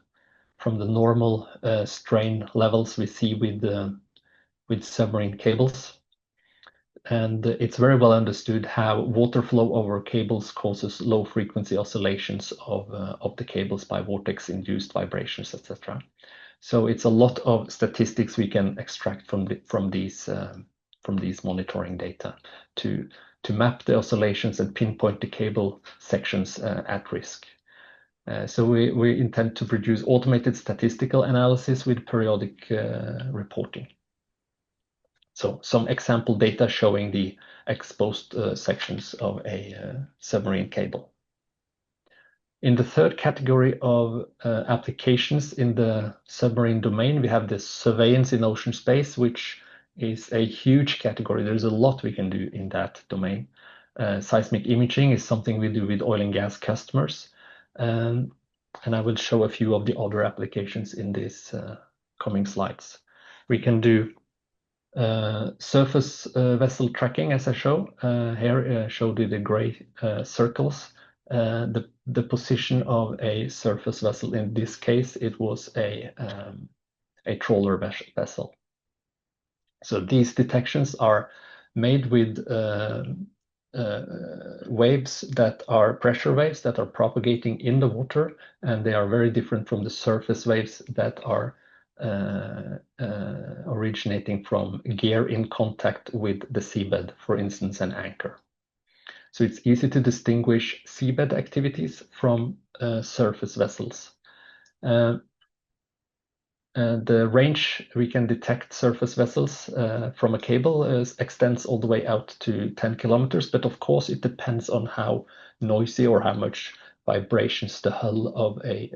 normal strain levels we see with submarine cables. And it's very well understood how water flow over cables causes low frequency oscillations of the cables by vortex induced vibrations, etc. So it's a lot of statistics we can extract from these monitoring data to map the oscillations and pinpoint the cable sections at risk. So we intend to produce automated statistical analysis with periodic reporting. So some example data showing the exposed sections of a submarine cable. In the third category of applications in the submarine domain, we have the surveillance in ocean space, which is a huge category. There's a lot we can do in that domain. Seismic imaging is something we do with oil and gas customers. And I will show a few of the other applications in these coming slides. We can do surface vessel tracking, as I show. Here showed you the gray circles. The position of a surface vessel. In this case, it was a trawler vessel. So these detections are made with waves that are pressure waves that are propagating in the water, and they are very different from the surface waves that are originating from gear in contact with the seabed, for instance, an anchor. So it's easy to distinguish seabed activities from surface vessels. The range we can detect surface vessels from a cable extends all the way out to 10 kilometers, but of course it depends on how noisy or how much vibrations the hull of a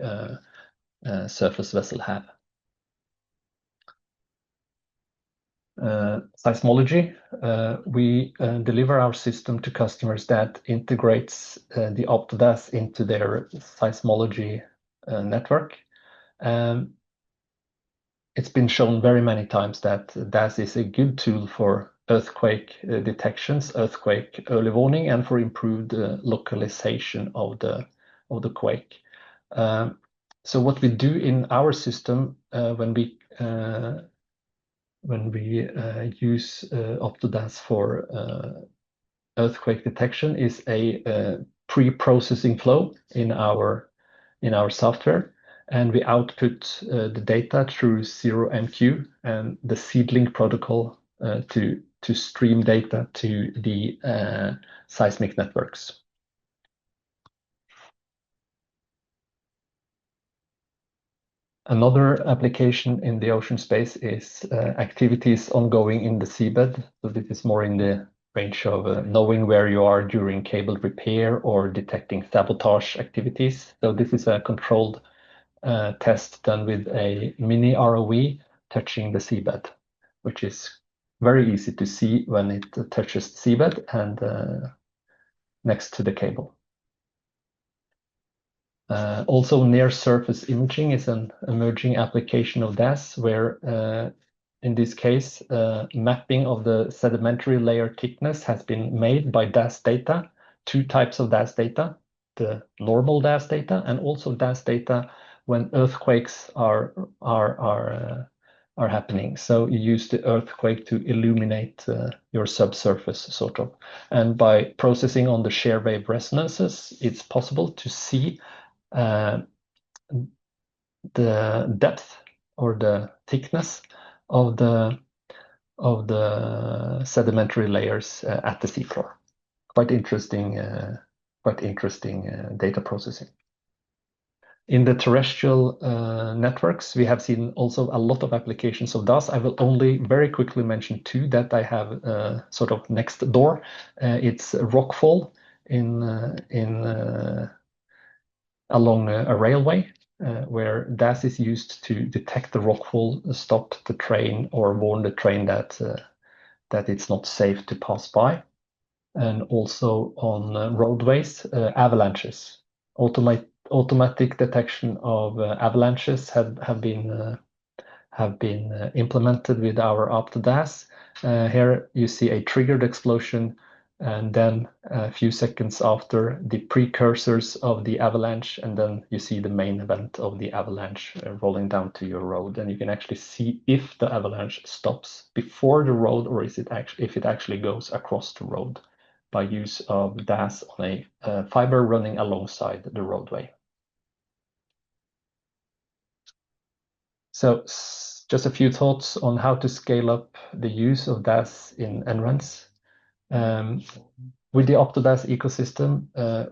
surface vessel have. Seismology, we deliver our system to customers that integrates the OptoDAS into their seismology network. It's been shown very many times that DAS is a good tool for earthquake detections, earthquake early warning, and for improved localization of the quake. So what we do in our system when we use OptoDAS for earthquake detection is a pre-processing flow in our software, and we output the data through 0MQ and the seedling protocol to stream data to the seismic networks. Another application in the ocean space is activities ongoing in the seabed. So this is more in the range of knowing where you are during cable repair or detecting sabotage activities. So this is a controlled test done with a mini ROV touching the seabed, which is very easy to see when it touches the seabed and next to the cable. Also, near-surface imaging is an emerging application of DAS, where in this case, mapping of the sedimentary layer thickness has been made by DAS data, two types of DAS data, the normal DAS data and also DAS data when earthquakes are happening. So you use the earthquake to illuminate your subsurface, sort of. And by processing on the shear wave resonances, it's possible to see the depth or the thickness of the sedimentary layers at the seafloor. Quite interesting data processing. In the terrestrial networks, we have seen also a lot of applications of DAS. I will only very quickly mention two that I have sort of next door. It's rockfall along a railway, where DAS is used to detect the rockfall, stop the train, or warn the train that it's not safe to pass by. And also on roadways, avalanches. Automatic detection of avalanches have been implemented with our OptoDAS. Here you see a triggered explosion, and then a few seconds after, the precursors of the avalanche, and then you see the main event of the avalanche rolling down to your road, and you can actually see if the avalanche stops before the road or if it actually goes across the road by use of DAS on a fiber running alongside the roadway. So just a few thoughts on how to scale up the use of DAS in NRENs. With the OptoDAS ecosystem,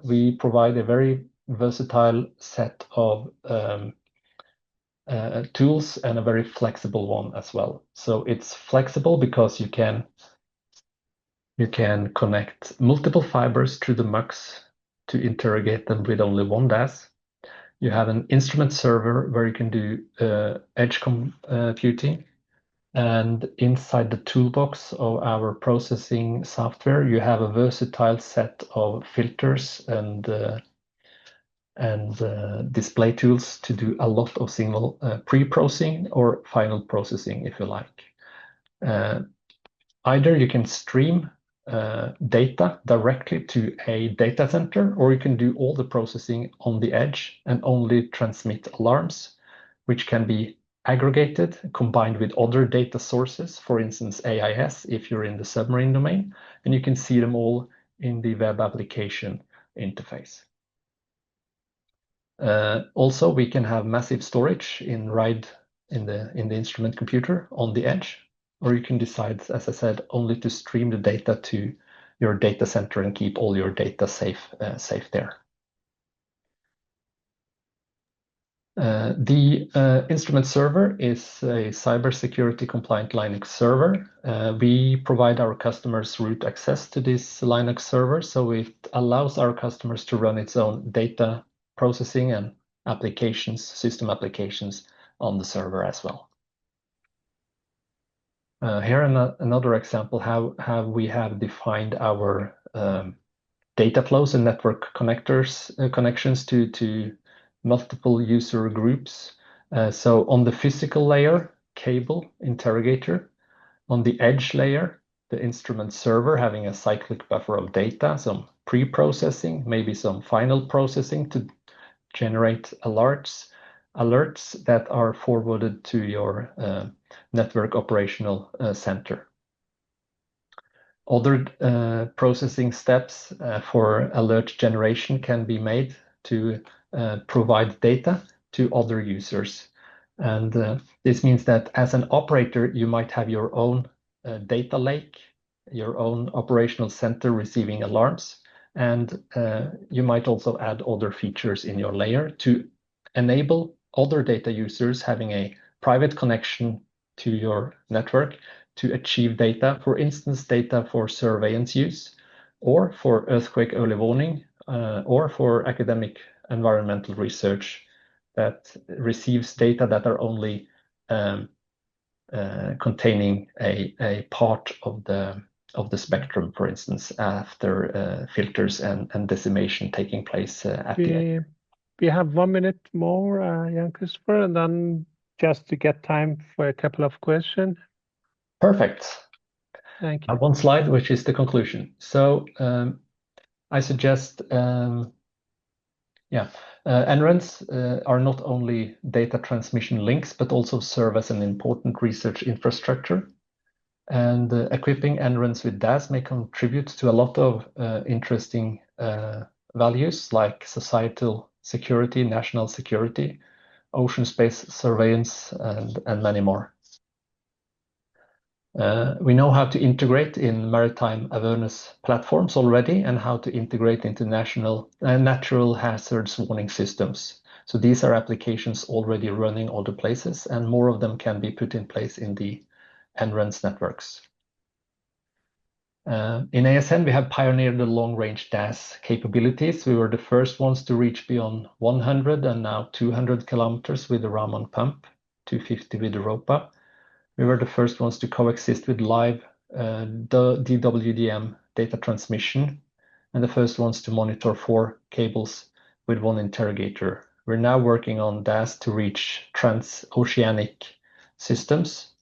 we provide a very versatile set of tools and a very flexible one as well. So it's flexible because you can connect multiple fibers through the MUX to interrogate them with only one DAS. You have an instrument server where you can do edge computing. And inside the toolbox of our processing software, you have a versatile set of filters and display tools to do a lot of signal pre-processing or final processing, if you like. Either you can stream data directly to a data center, or you can do all the processing on the edge and only transmit alarms, which can be aggregated, combined with other data sources, for instance, AIS, if you're in the submarine domain, and you can see them all in the web application interface. Also, we can have massive storage in the instrument computer on the edge, or you can decide, as I said, only to stream the data to your data center and keep all your data safe there. The instrument server is a cybersecurity compliant Linux server. We provide our customers root access to this Linux server, so it allows our customers to run its own data processing and applications, system applications on the server as well. Here another example how we have defined our data flows and network connections to multiple user groups. So on the physical layer, cable, interrogator. On the edge layer, the instrument server having a cyclic buffer of data, some pre-processing, maybe some final processing to generate alerts that are forwarded to your network operational center. Other processing steps for alert generation can be made to provide data to other users. And this means that as an operator, you might have your own data lake, your own operational center receiving alarms, and you might also add other features in your layer to enable other data users having a private connection to your network to achieve data, for instance, data for surveillance use, or for earthquake early warning, or for academic environmental research that receives data that are only containing a part of the spectrum, for instance, after filters and decimation taking place at the end. We have 1 minute more, Jan Kristoffer, and then just to get time for a couple of questions. Perfect. Thank you. One slide, which is the conclusion. So I suggest, NRENs are not only data transmission links, but also serve as an important research infrastructure. And equipping NRENs with DAS may contribute to a lot of interesting values like societal security, national security, ocean space surveillance, and many more. We know how to integrate in maritime awareness platforms already and how to integrate into natural hazards warning systems. So these are applications already running other places, and more of them can be put in place in the NRENs networks. In ASN, we have pioneered the long-range DAS capabilities. We were the first ones to reach beyond 100 and now 200 kilometers with the Raman pump, 250 with the ROPA. We were the first ones to coexist with live DWDM data transmission, and the first ones to monitor 4 cables with 1 interrogator. We're now working on DAS to reach transoceanic systems.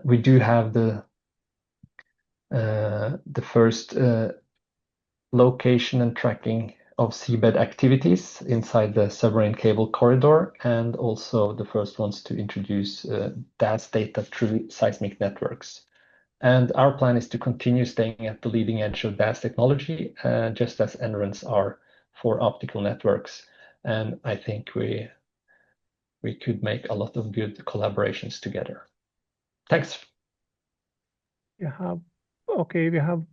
We do have the first location and tracking of seabed activities inside the submarine cable corridor, and also the first ones to introduce DAS data through seismic networks. And our plan is to continue staying at the leading edge of DAS technology, just as NRENs are for optical networks. And I think we we could make a lot of good collaborations together. Thanks. Okay, we have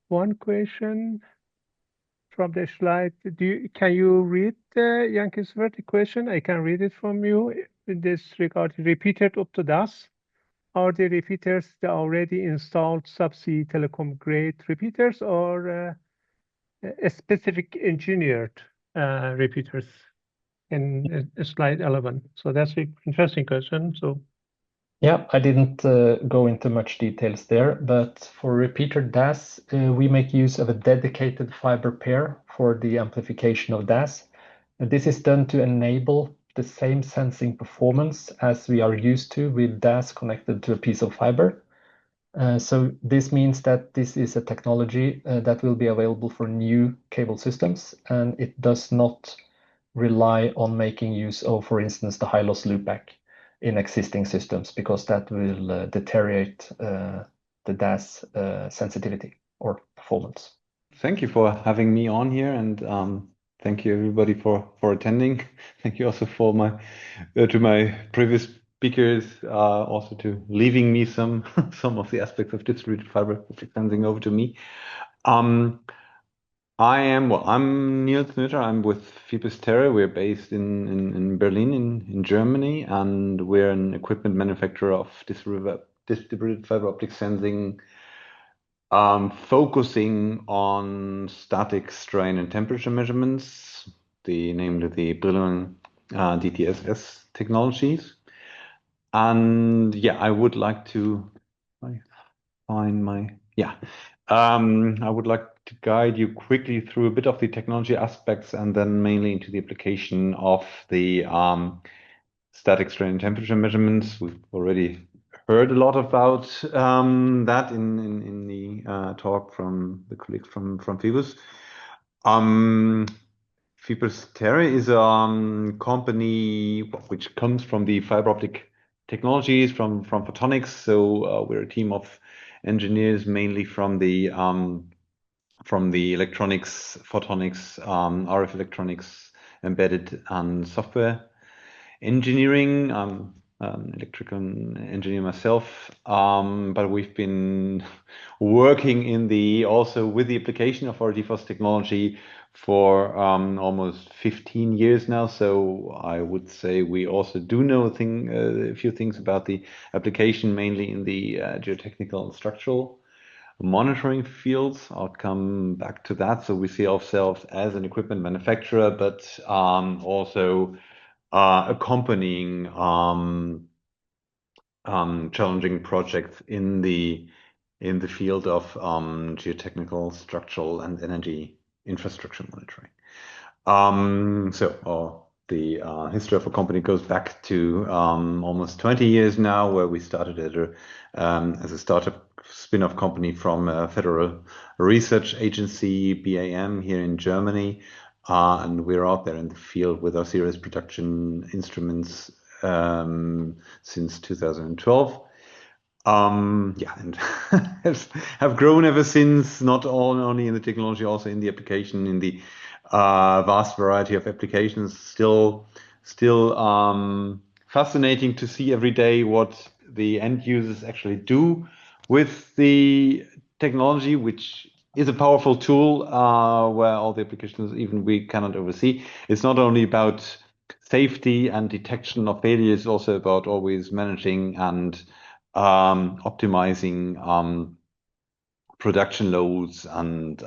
one question from the slide. Can you read Yankees vertic question? I can read it from you. In this regard, repeated up to DAS. Are the repeaters the already installed subsea telecom grade repeaters or a specific engineered repeaters in slide 11? So that's an interesting question. So yeah, I didn't go into much details there, but for repeater DAS, we make use of a dedicated fiber pair for the amplification of DAS. And this is done to enable the same sensing performance as we are used to with DAS connected to a piece of fiber. So this means that this is a technology that will be available for new cable systems, and it does not rely on making use of, for instance, the high loss loopback in existing systems, because that will deteriorate the DAS sensitivity or performance. Thank you for having me on here, and thank you everybody for attending. Thank you also for to my previous speakers, also to leaving me some of the aspects of distributed fiber optic sensing over to me. I'm Nils Nöther. I'm with fibrisTerre. We're based in Berlin, in Germany, and we're an equipment manufacturer of distributed fiber optic sensing, focusing on static strain and temperature measurements, namely the Brenne DSTS technologies. And yeah, I would like to I would like to guide you quickly through a bit of the technology aspects and then mainly into the application of the static strain and temperature measurements. We've already heard a lot about that in the talk from the colleagues from FEBUS. fibrisTerre is a company which comes from the fiber optic technologies from Photonics. So we're a team of engineers mainly from the electronics, photonics, RF electronics, embedded and software engineering. I'm an electrical engineer myself, but we've been working also with the application of our DFOS technology for almost 15 years now. So I would say we also do know a few things about the application, mainly in the geotechnical and structural monitoring fields. I'll come back to that. So we see ourselves as an equipment manufacturer, but also accompanying challenging projects in the field of geotechnical, structural, and energy infrastructure monitoring. The history of a company goes back to almost 20 years now, where we started as a startup spin-off company from a federal research agency, BAM, here in Germany. And we're out there in the field with our series production instruments since 2012. And have grown ever since, not only in the technology, also in the application, in the vast variety of applications. Still fascinating to see every day what the end users actually do with the technology, which is a powerful tool where all the applications even we cannot oversee. It's not only about safety and detection of failures, it's also about always managing and optimizing production loads and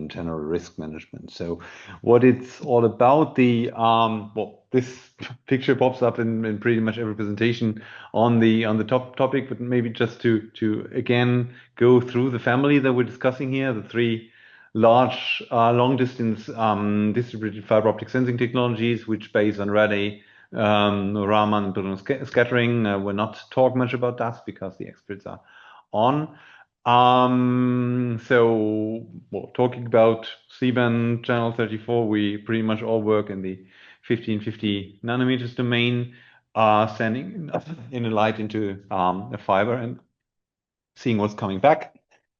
general risk management. So what it's all about, this picture pops up in pretty much every presentation on the top topic, but maybe just to again go through the family that we're discussing here, the three large long distance distributed fiber optic sensing technologies, which based on Relay, Raman, and Backscattering. We'll not talk much about that because the experts are on. Talking about C-band channel 34, we pretty much all work in the 1550 nanometers domain, sending in a light into a fiber and seeing what's coming back.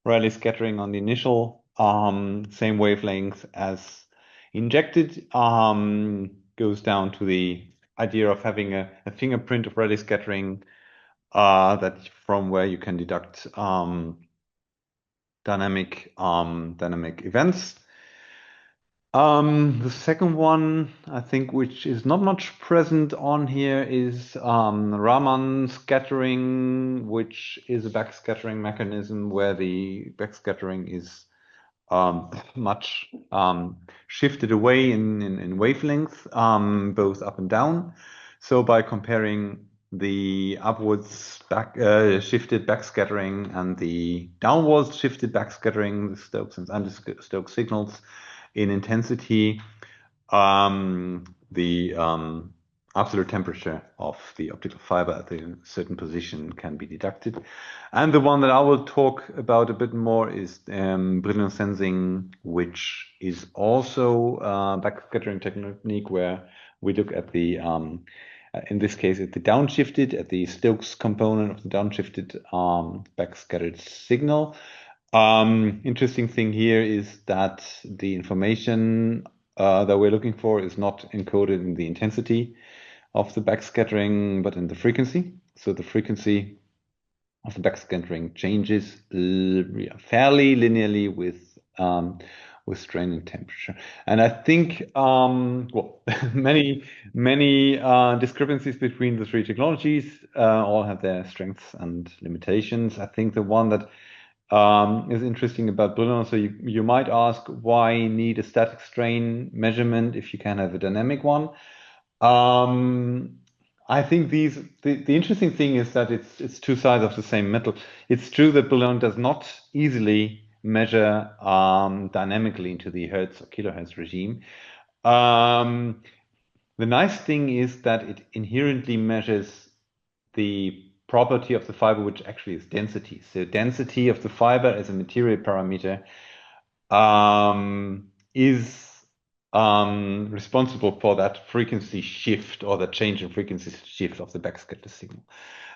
Rayleigh scattering on the initial same wavelength as injected, goes down to the idea of having a fingerprint of Rayleigh scattering that from where you can deduct dynamic events. The second one, I think, which is not much present on here, is Raman scattering, which is a backscattering mechanism where the backscattering is much shifted away in wavelength, both up and down. So by comparing the upwards shifted backscattering and the downwards shifted backscattering, the Stokes and anti-Stokes signals in intensity, the absolute temperature of the optical fiber at a certain position can be deducted. And the one that I will talk about a bit more is brilliant sensing, which is also a backscattering technique where we look at the, in this case, at the downshifted, at the Stokes component of the downshifted backscattered signal. Interesting thing here is that the information that we're looking for is not encoded in the intensity of the backscattering, but in the frequency. So the frequency of the backscattering changes fairly linearly with strain and temperature. And I think well, many discrepancies between the three technologies all have their strengths and limitations. I think the one that is interesting about Brenne. So you might ask, why need a static strain measurement if you can have a dynamic one? I think the interesting thing is that it's two sides of the same metal. It's true that Brenne does not easily measure dynamically into the hertz or kilohertz regime. The nice thing is that it inherently measures the property of the fiber, which actually is density. So density of the fiber as a material parameter is responsible for that frequency shift or the change in frequency shift of the backscatter signal.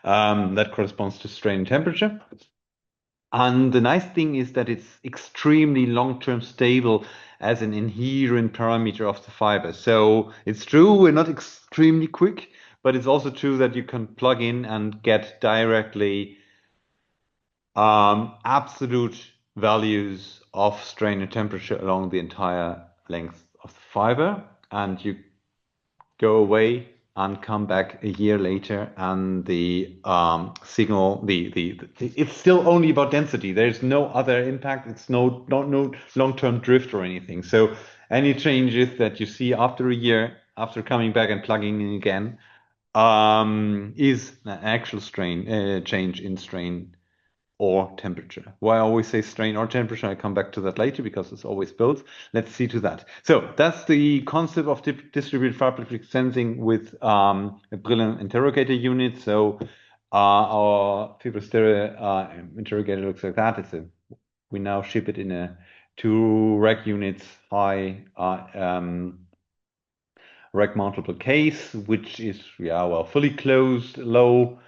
That corresponds to strain and temperature. And the nice thing is that it's extremely long-term stable as an inherent parameter of the fiber. So it's true, we're not extremely quick, but it's also true that you can plug in and get directly absolute values of strain and temperature along the entire length of the fiber, and you go away and come back a year later, and the signal, it's still only about density. There's no other impact. It's no long-term drift or anything. So any changes that you see after a year, after coming back and plugging in again, is an actual strain change in strain or temperature. Why I always say strain or temperature, I come back to that later because it's always both. Let's see to that. So that's the concept of distributed fiber sensing with a Brenne interrogator unit. So our fibrisTerre interrogator looks like that. We now ship it in a 2 rack units high rack mountable case, which is fully closed, low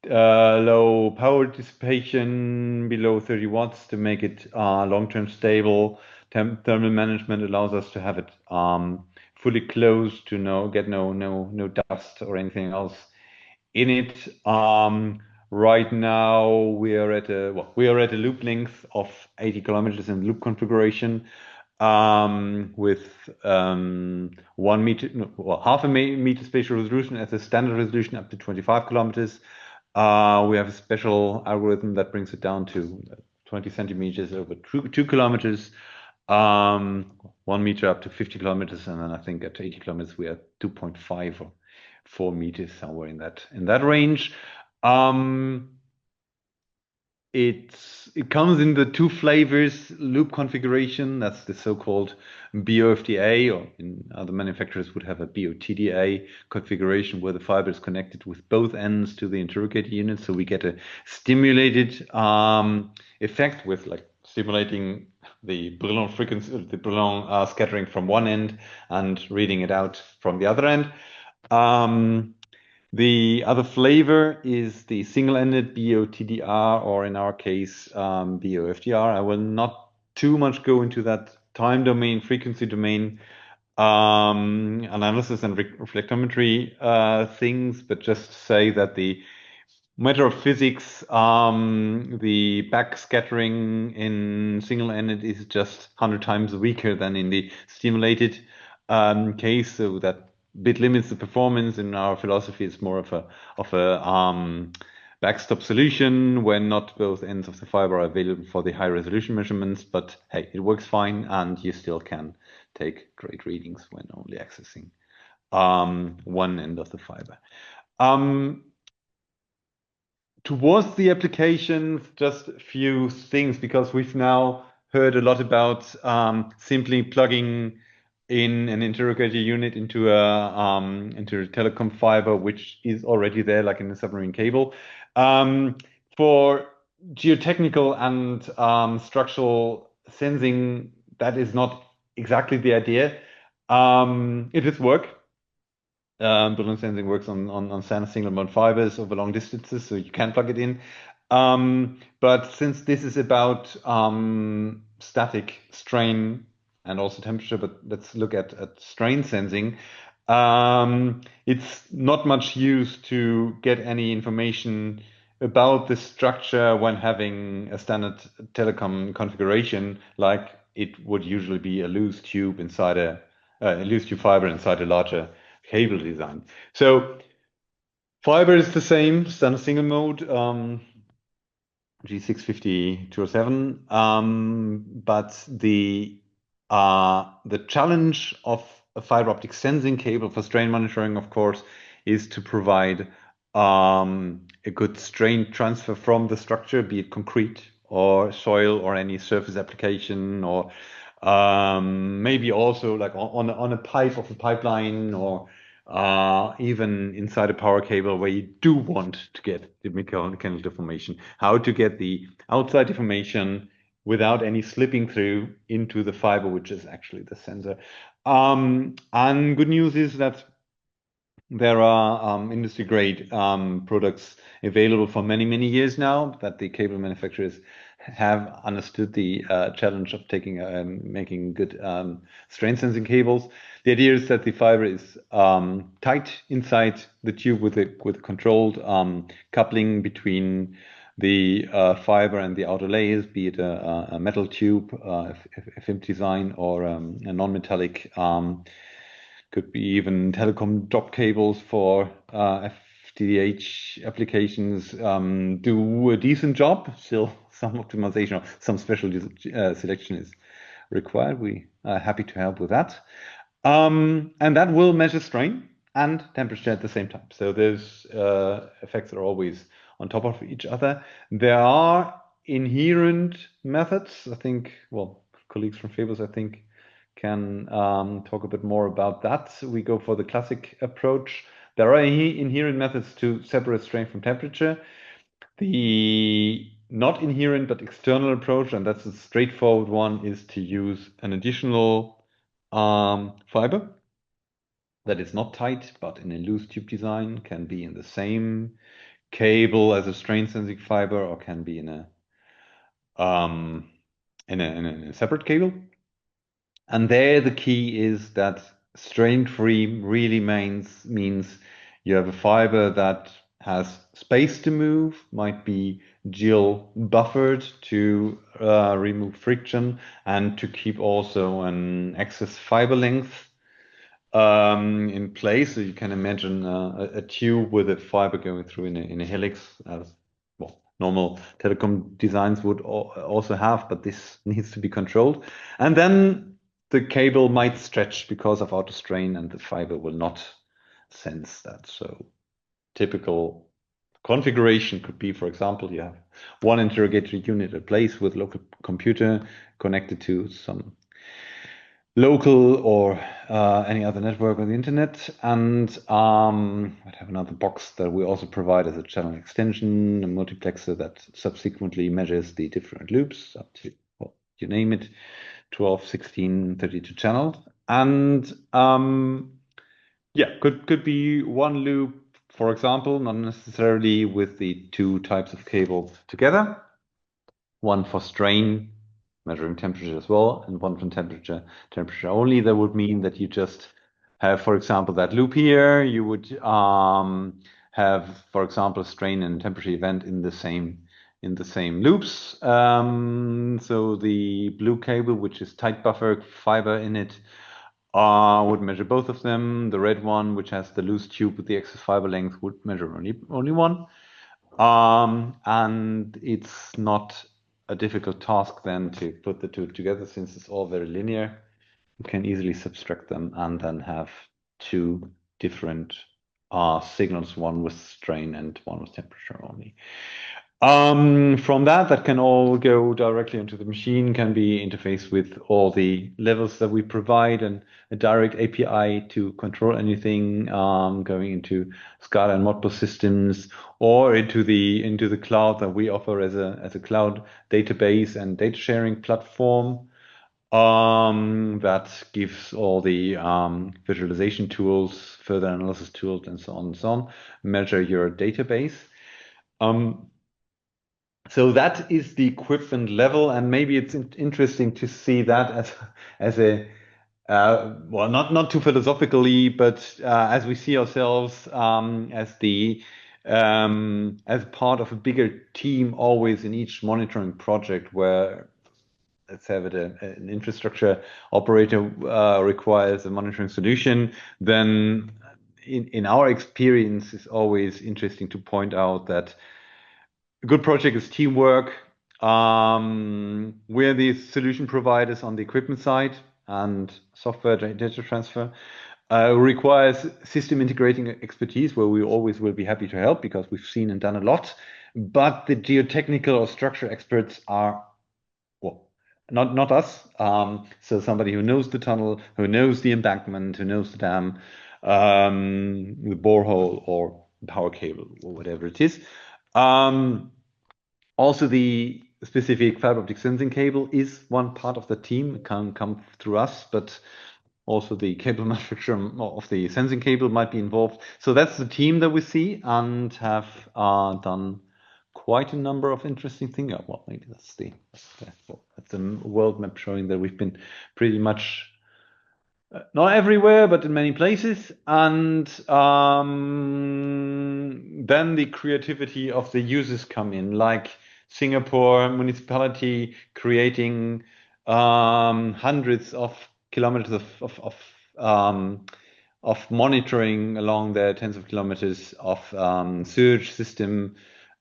power dissipation below 30 watts to make it long-term stable. Thermal management allows us to have it fully closed to get no dust or anything else in it. Right now we are at a loop length of 80 kilometers in loop configuration, with 1 meter, half a meter spatial resolution as a standard resolution up to 25 kilometers. We have a special algorithm that brings it down to 20 centimeters over 2 kilometers, 1 meter up to 50 kilometers, and then I think at 80 kilometers we are 2.5 or 4 meters, somewhere in that range. It comes in the 2 flavors loop configuration. That's the so-called BOFDA, or in other manufacturers would have a BOTDA configuration where the fiber is connected with both ends to the interrogator unit. So we get a stimulated effect with like stimulating the Brenne frequency, the Brenne scattering from one end and reading it out from the other end. The other flavor is the single-ended BOTDR, or in our case, BOFDR. I will not too much go into that time domain, frequency domain analysis and reflectometry things, but just say that the matter of physics, the backscattering in single-ended is just 100 times weaker than in the stimulated case, so that bit limits the performance. In our philosophy, it's more of a backstop solution when not both ends of the fiber are available for the high resolution measurements. But hey, it works fine, and you still can take great readings when only accessing one end of the fiber. Towards the applications, just a few things, because we've now heard a lot about simply plugging in an interrogator unit into a telecom fiber, which is already there, like in a submarine cable. For geotechnical and structural sensing, that is not exactly the idea. It does work. Balloon sensing works on single mode fibers over long distances, so you can plug it in. But since this is about static strain and also temperature, but let's look at strain sensing. It's not much use to get any information about the structure when having a standard telecom configuration, like it would usually be a loose tube inside a loose tube fiber inside a larger cable design. So fiber is the same, standard single mode, G650-207, but the challenge of a fiber optic sensing cable for strain monitoring, of course, is to provide a good strain transfer from the structure, be it concrete or soil or any surface application, or maybe also like on a pipe of a pipeline, or even inside a power cable where you do want to get the mechanical deformation, how to get the outside deformation without any slipping through into the fiber, which is actually the sensor. And good news is that there are industry-grade products available for many, many years now, that the cable manufacturers have understood the challenge of making good strain sensing cables. The idea is that the fiber is tight inside the tube with a controlled coupling between the fiber and the outer layers, be it a metal tube, FM design, or a non-metallic. Could be even telecom drop cables for FTTH applications. Do a decent job. Still, some optimization or some special selection is required. We are happy to help with that. And that will measure strain and temperature at the same time. So those effects are always on top of each other. There are inherent methods. I think, well, colleagues from FEBUS, I think, can talk a bit more about that. We go for the classic approach. There are inherent methods to separate strain from temperature. The not inherent but external approach, and that's a straightforward one, is to use an additional fiber that is not tight but in a loose tube design, can be in the same cable as a strain sensing fiber, or can be in a separate cable. And there the key is that strain-free really means you have a fiber that has space to move, might be gel buffered to remove friction and to keep also an excess fiber length in place. So you can imagine a tube with a fiber going through in a helix, as well, normal telecom designs would also have, but this needs to be controlled. And then the cable might stretch because of auto strain, and the fiber will not sense that. So typical configuration could be, for example, you have one interrogator unit in place with local computer connected to some local or any other network on the internet, and I'd have another box that we also provide as a channel extension, a multiplexer that subsequently measures the different loops up to, well, you name it, 12, 16, 32 channel. And yeah, could be one loop, for example, not necessarily with the two types of cable together, one for strain measuring temperature as well, and one from temperature only. That would mean that you just have, for example, that loop here. You would have, for example, a strain and temperature event in the same loops. So the blue cable, which is tight buffer fiber in it, would measure both of them. The red one, which has the loose tube with the excess fiber length, would measure only one. And it's not a difficult task then to put the two together, since it's all very linear. You can easily subtract them and then have two different signals, one with strain and one with temperature only. From that can all go directly into the machine, can be interfaced with all the levels that we provide, and a direct API to control anything going into SCADA and Modbus systems, or into the cloud that we offer as a cloud database and data sharing platform that gives all the visualization tools, further analysis tools, and so on, measure your database. So that is the equipment level, and maybe it's interesting to see that as a well, not too philosophically, but as we see ourselves as part of a bigger team, always in each monitoring project, where, let's have it, an infrastructure operator requires a monitoring solution, then in our experience, it's always interesting to point out that a good project is teamwork. We're the solution providers on the equipment side, and software data transfer requires system integrating expertise, where we always will be happy to help because we've seen and done a lot. But the geotechnical or structure experts are, well, not us. So somebody who knows the tunnel, who knows the embankment, who knows the dam, the borehole or power cable or whatever it is. Also, the specific fiber optic sensing cable is one part of the team. It can come through us, but also the cable manufacturer of the sensing cable might be involved. So that's the team that we see and have done quite a number of interesting things. Well, maybe that's the world map showing that we've been pretty much not everywhere, but in many places. And then the creativity of the users come in, like Singapore municipality creating hundreds of kilometers of monitoring along their tens of kilometers of sewage system,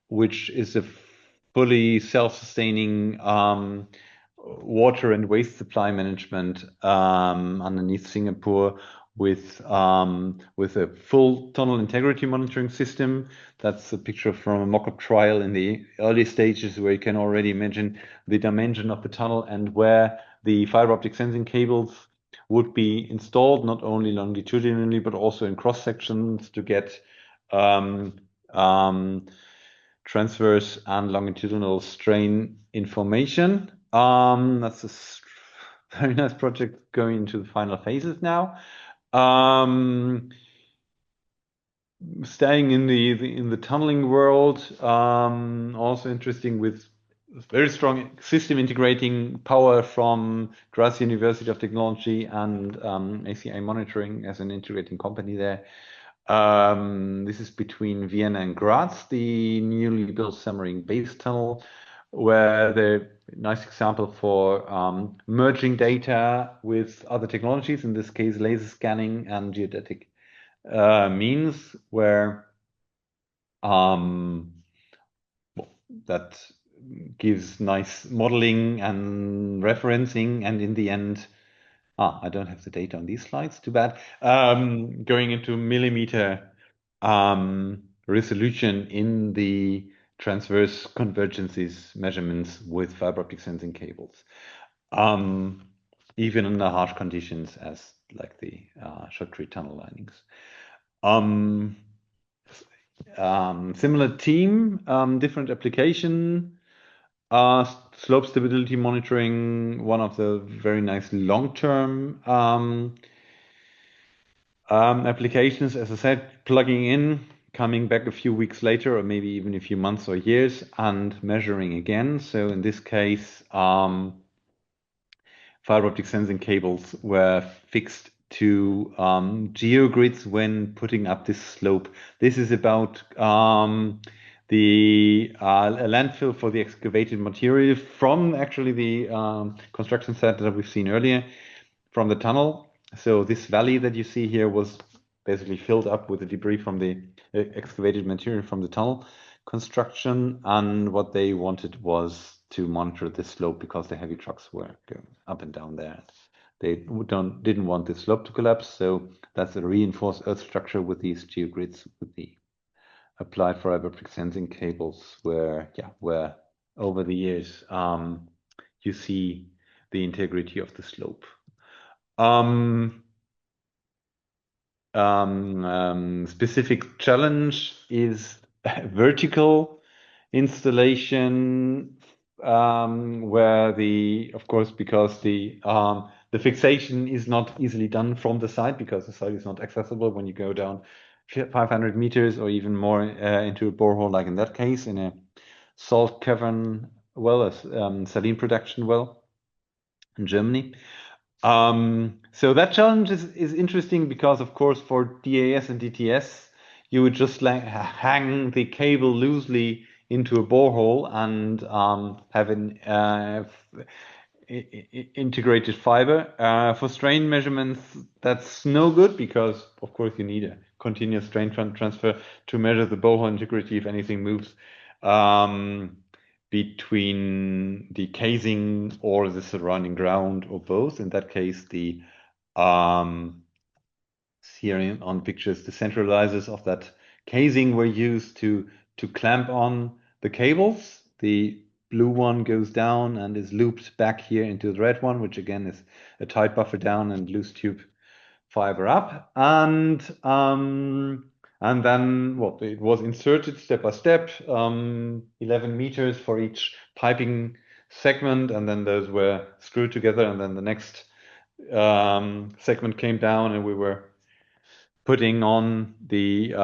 which is a fully self-sustaining water and waste supply management underneath Singapore, with a full tunnel integrity monitoring system. That's a picture from a mock-up trial in the early stages, where you can already imagine the dimension of the tunnel and where the fiber optic sensing cables would be installed, not only longitudinally but also in cross sections, to get transverse and longitudinal strain information. That's a very nice project going into the final phases now. Staying in the tunneling world, also interesting with very strong system integrating power from Graz University of Technology and ACI Monitoring as an integrating company there. This is between Vienna and Graz, the newly built Submarine base tunnel, where the nice example for merging data with other technologies, in this case laser scanning and geodetic means, where that gives nice modeling and referencing, and in the end, I don't have the data on these slides, too bad, going into millimeter resolution in the transverse convergences measurements with fiber optic sensing cables, even under harsh conditions as like the shotcrete tunnel linings. Similar team, different application. Slope stability monitoring, one of the very nice long-term applications. As I said, plugging in, coming back a few weeks later, or maybe even a few months or years, and measuring again. So in this case, fiber optic sensing cables were fixed to geogrids when putting up this slope. This is about the landfill for the excavated material from actually the construction site that we've seen earlier from the tunnel. So this valley that you see here was basically filled up with the debris from the excavated material from the tunnel construction, and what they wanted was to monitor this slope because the heavy trucks were going up and down there. They didn't want the slope to collapse, so that's a reinforced earth structure with these geogrids with the applied fiber optic sensing cables where over the years you see the integrity of the slope. Specific challenge is vertical installation, where of course, because the fixation is not easily done from the site because the site is not accessible when you go down 500 meters or even more into a borehole, like in that case, in a salt cavern well, a saline production well in Germany. So that challenge is interesting because, of course, for DAS and DTS, you would just hang the cable loosely into a borehole and have an integrated fiber. For strain measurements, that's no good because, of course, you need a continuous strain transfer to measure the borehole integrity if anything moves between the casing or the surrounding ground or both. In that case, the here on pictures, the centralizers of that casing were used to clamp on the cables. The blue one goes down and is looped back here into the red one, which again is a tight buffer down and loose tube fiber up. And then it was inserted step by step, 11 meters for each piping segment, and then those were screwed together, and then the next segment came down, and we were putting on the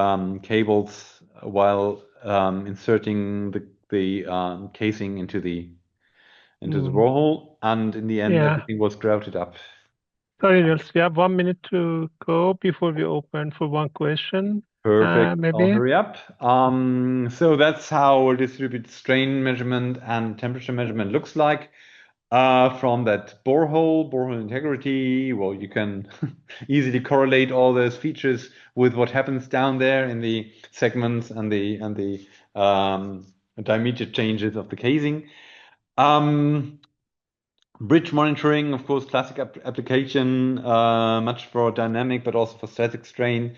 cables while inserting the casing into the borehole, and in the end, everything was grouted up. Sorry, Nils, we have 1 minute to go before we open for one question. Perfect. Maybe. I'll hurry up. So that's how a distributed strain measurement and temperature measurement looks like. From that borehole integrity, well, you can easily correlate all those features with what happens down there in the segments and the diameter changes of the casing. Bridge monitoring, of course, classic application, much for dynamic, but also for static strain,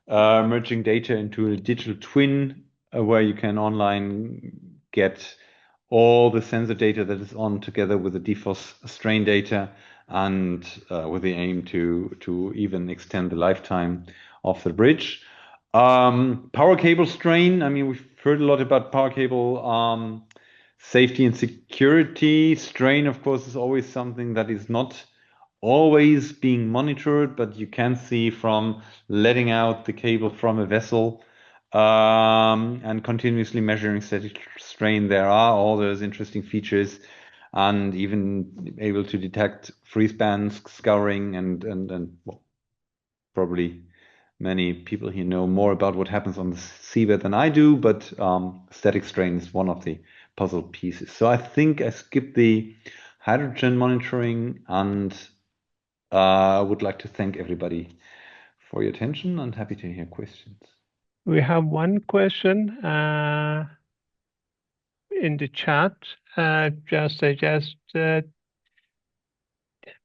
merging data into a digital twin, where you can online get all the sensor data that is on together with the DFOS strain data, and with the aim to even extend the lifetime of the bridge. Power cable strain, I mean, we've heard a lot about power cable safety and security. Strain, of course, is always something that is not always being monitored, but you can see from letting out the cable from a vessel and continuously measuring static strain, there are all those interesting features, and even able to detect freeze bands, scouring, and well, probably many people here know more about what happens on the seabed than I do, but static strain is one of the puzzle pieces. So I think I skipped the hydrogen monitoring, and would like to thank everybody for your attention, and happy to hear questions. We have one question in the chat. Just suggest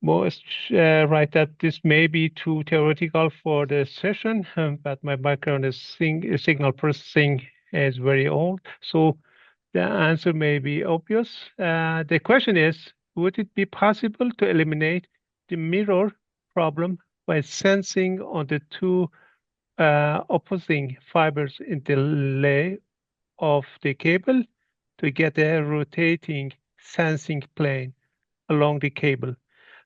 most write that this may be too theoretical for the session, but my background is signal processing is very old, so the answer may be obvious. The question is, would it be possible to eliminate the mirror problem by sensing on the two opposing fibers in the lay of the cable to get a rotating sensing plane along the cable?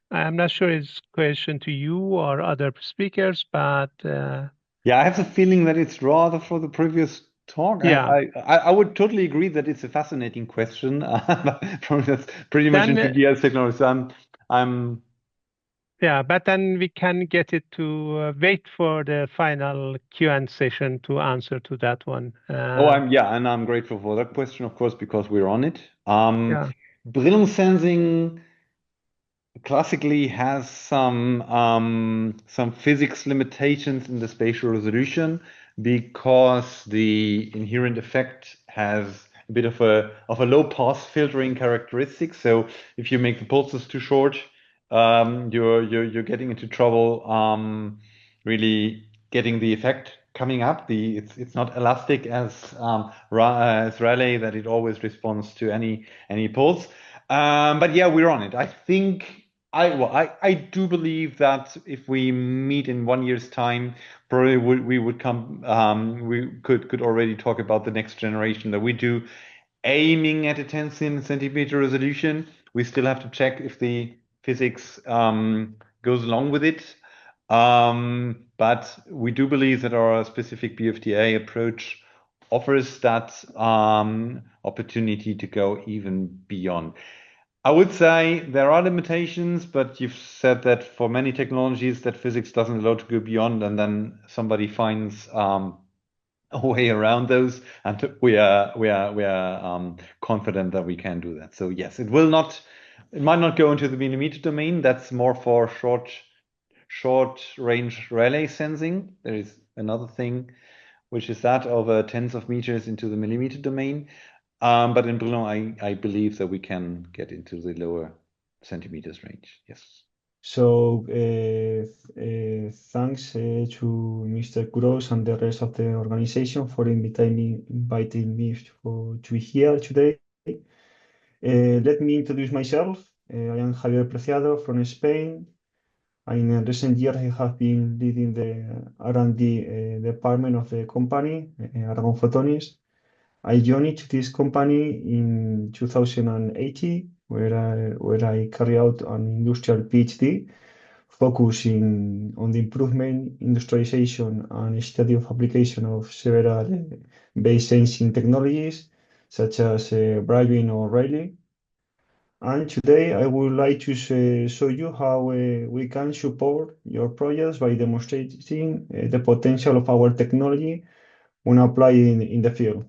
I'm not sure it's a question to you or other speakers, but yeah, I have the feeling that it's rather for the previous talk. Yeah. I would totally agree that it's a fascinating question. That's pretty much into DS technology. I'm Yeah, but then we can get it to wait for the final Q&A session to answer to that one. I'm grateful for that question, of course, because we're on it. Yeah. Brilliant sensing classically has some physics limitations in the spatial resolution because the inherent effect has a bit of a low pass filtering characteristic. So if you make the pulses too short, you're getting into trouble really getting the effect coming up. It's not elastic as Rayleigh, that it always responds to any pulse. But yeah, we're on it. I think I do believe that if we meet in 1 year's time, probably we would come. We could already talk about the next generation that we do, aiming at a 10 centimeter resolution. We still have to check if the physics goes along with it. But we do believe that our specific BFDA approach offers that opportunity to go even beyond. I would say there are limitations, but you've said that for many technologies that physics doesn't allow to go beyond, and then somebody finds a way around those, and we are confident that we can do that. So yes, it might not go into the millimeter domain. That's more for short range relay sensing. There is another thing, which is that over tens of meters into the millimeter domain. But in Brune, I believe that we can get into the lower centimeters range. Yes. So thanks to Mr. Kurosh and the rest of the organization for inviting me to be here today. Let me introduce myself. I am Javier Preciado from Spain. In recent years, I have been leading the R&D department of the company, Aragon Photonics. I joined this company in 2018, where I carry out an industrial PhD focusing on the improvement, industrialization, and study of application of several base sensing technologies, such as Brine or Rayleigh. And today I would like to show you how we can support your projects by demonstrating the potential of our technology when applied in the field.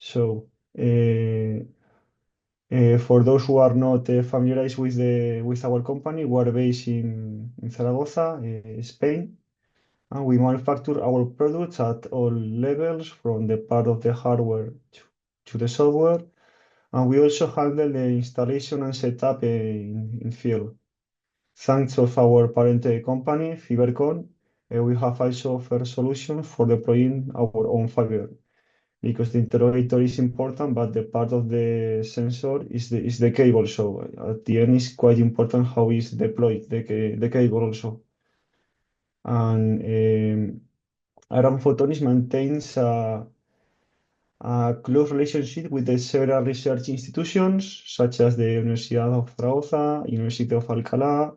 So, for those who are not familiarized with our company, we are based in Zaragoza, Spain, and we manufacture our products at all levels, from the part of the hardware to the software, and we also handle the installation and setup in field. Thanks to our parent company, Fibercon, we have also offered solutions for deploying our own fiber, because the interrogator is important, but the part of the sensor is the cable. So at the end, it's quite important how it's deployed, the cable also. And Aragon Photonics maintains a close relationship with the several research institutions, such as the Universidad of Zaragoza, University of Alcalá,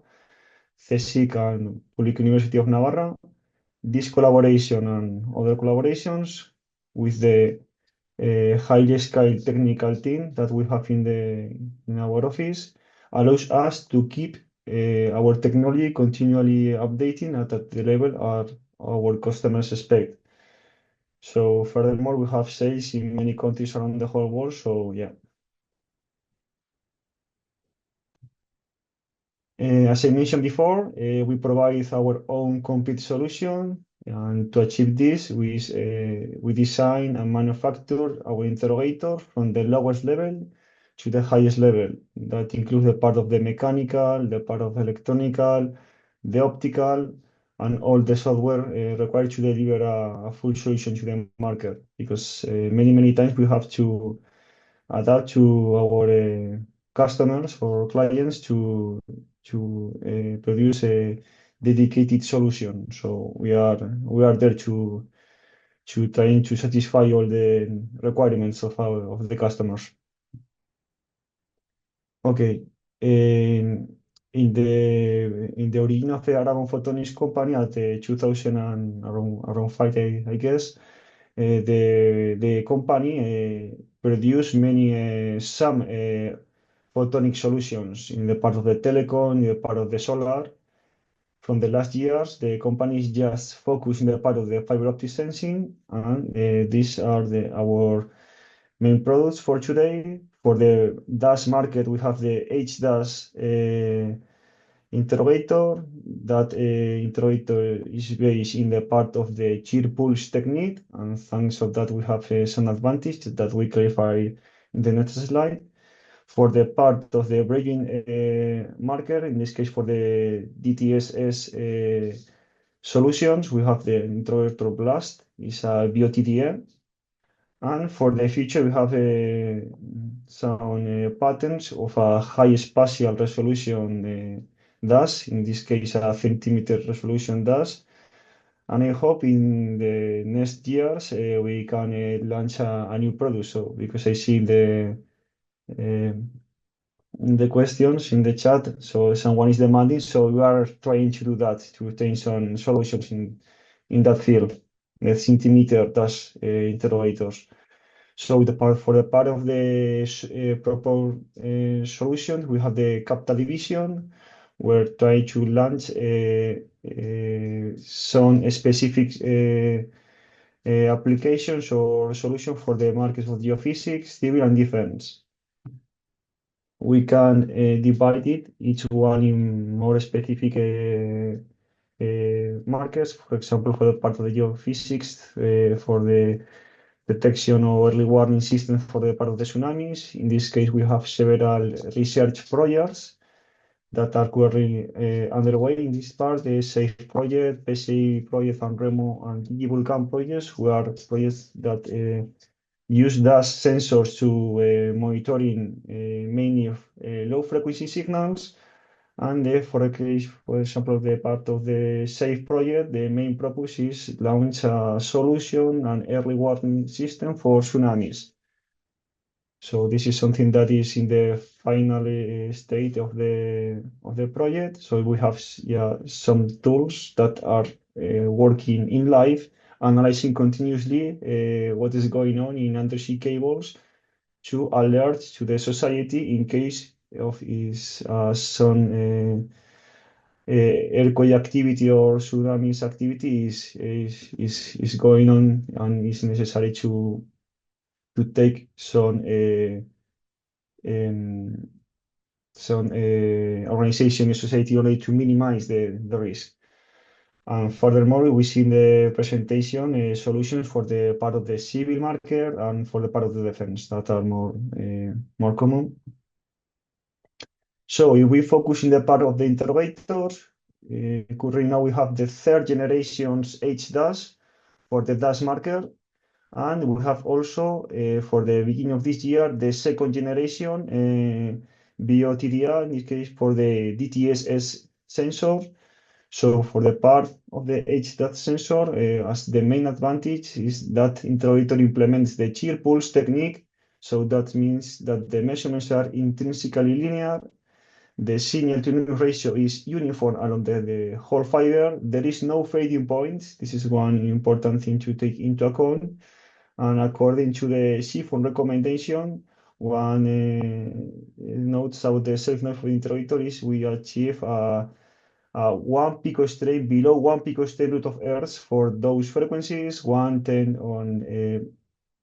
CSIC, and Public University of Navarra. This collaboration and other collaborations with the highly skilled technical team that we have in our office allows us to keep our technology continually updating at the level our customers expect. So furthermore, we have sales in many countries around the whole world. So yeah. As I mentioned before, we provide our own complete solution, and to achieve this, we design and manufacture our interrogator from the lowest level to the highest level. That includes the part of the mechanical, the part of the electronical, the optical, and all the software required to deliver a full solution to the market. Because many times we have to adapt to our customers or clients to produce a dedicated solution. So we are there to trying to satisfy all the requirements of the customers. Okay. In the origin of the Aragon Photonics company at the 2000 and around 5, I guess, the company produced some photonic solutions in the part of the telecom, in the part of the solar. From the last years, the company is just focused in the part of the fiber optic sensing, and these are our main products for today. For the DAS market, we have the HDAS interrogator. That interrogator is based in the part of the shear pulse technique, and thanks to that we have some advantage that we clarify in the next slide. For the part of the braiding marker, in this case for the DSTS solutions, we have the interrogator blast, it's a BOTDM. And for the future, we have some patterns of a high spatial resolution DAS, in this case a centimeter resolution DAS. And I hope in the next years we can launch a new product. So because I see the questions in the chat, so someone is demanding, so we are trying to do that, to obtain some solutions in that field, the centimeter DAS interrogators. So for the part of the proposed solution, we have the capital division. We're trying to launch some specific applications or solution for the markets of geophysics, civil, and defense. We can divide it, each one in more specific markets. For example, for the part of the geophysics, for the detection or early warning system for the part of the tsunamis. In this case, we have several research projects that are currently underway in this part. The SAFE project, PSI project, and REMO and Vulcan projects, who are projects that use DAS sensors to monitoring mainly low frequency signals. And for example, the part of the SAFE project, the main purpose is launch a solution, an early warning system for tsunamis. So this is something that is in the final state of the project. So we have some tools that are working in live, analyzing continuously what is going on in undersea cables to alert to the society in case of some earthquake activity or tsunamis activity is going on, and it's necessary to take some organization and society only to minimize the risk. And furthermore, we see in the presentation solutions for the part of the civil market and for the part of the defense that are more common. So if we focus in the part of the interrogators, currently now we have the third generation's HDAS for the DAS marker. And we have also, for the beginning of this year, the second generation BOTDR, in this case for the DSTS sensor. So for the part of the HDAS sensor, as the main advantage is that interrogator implements the shear pulse technique. So that means that the measurements are intrinsically linear. The signal to noise ratio is uniform along the whole fiber. There is no fading point. This is one important thing to take into account. And according to the CFON recommendation, one notes about the self-noise for the interrogator is we achieve a 1 picostrain below 1 picostrain root of Hertz for those frequencies, 110 on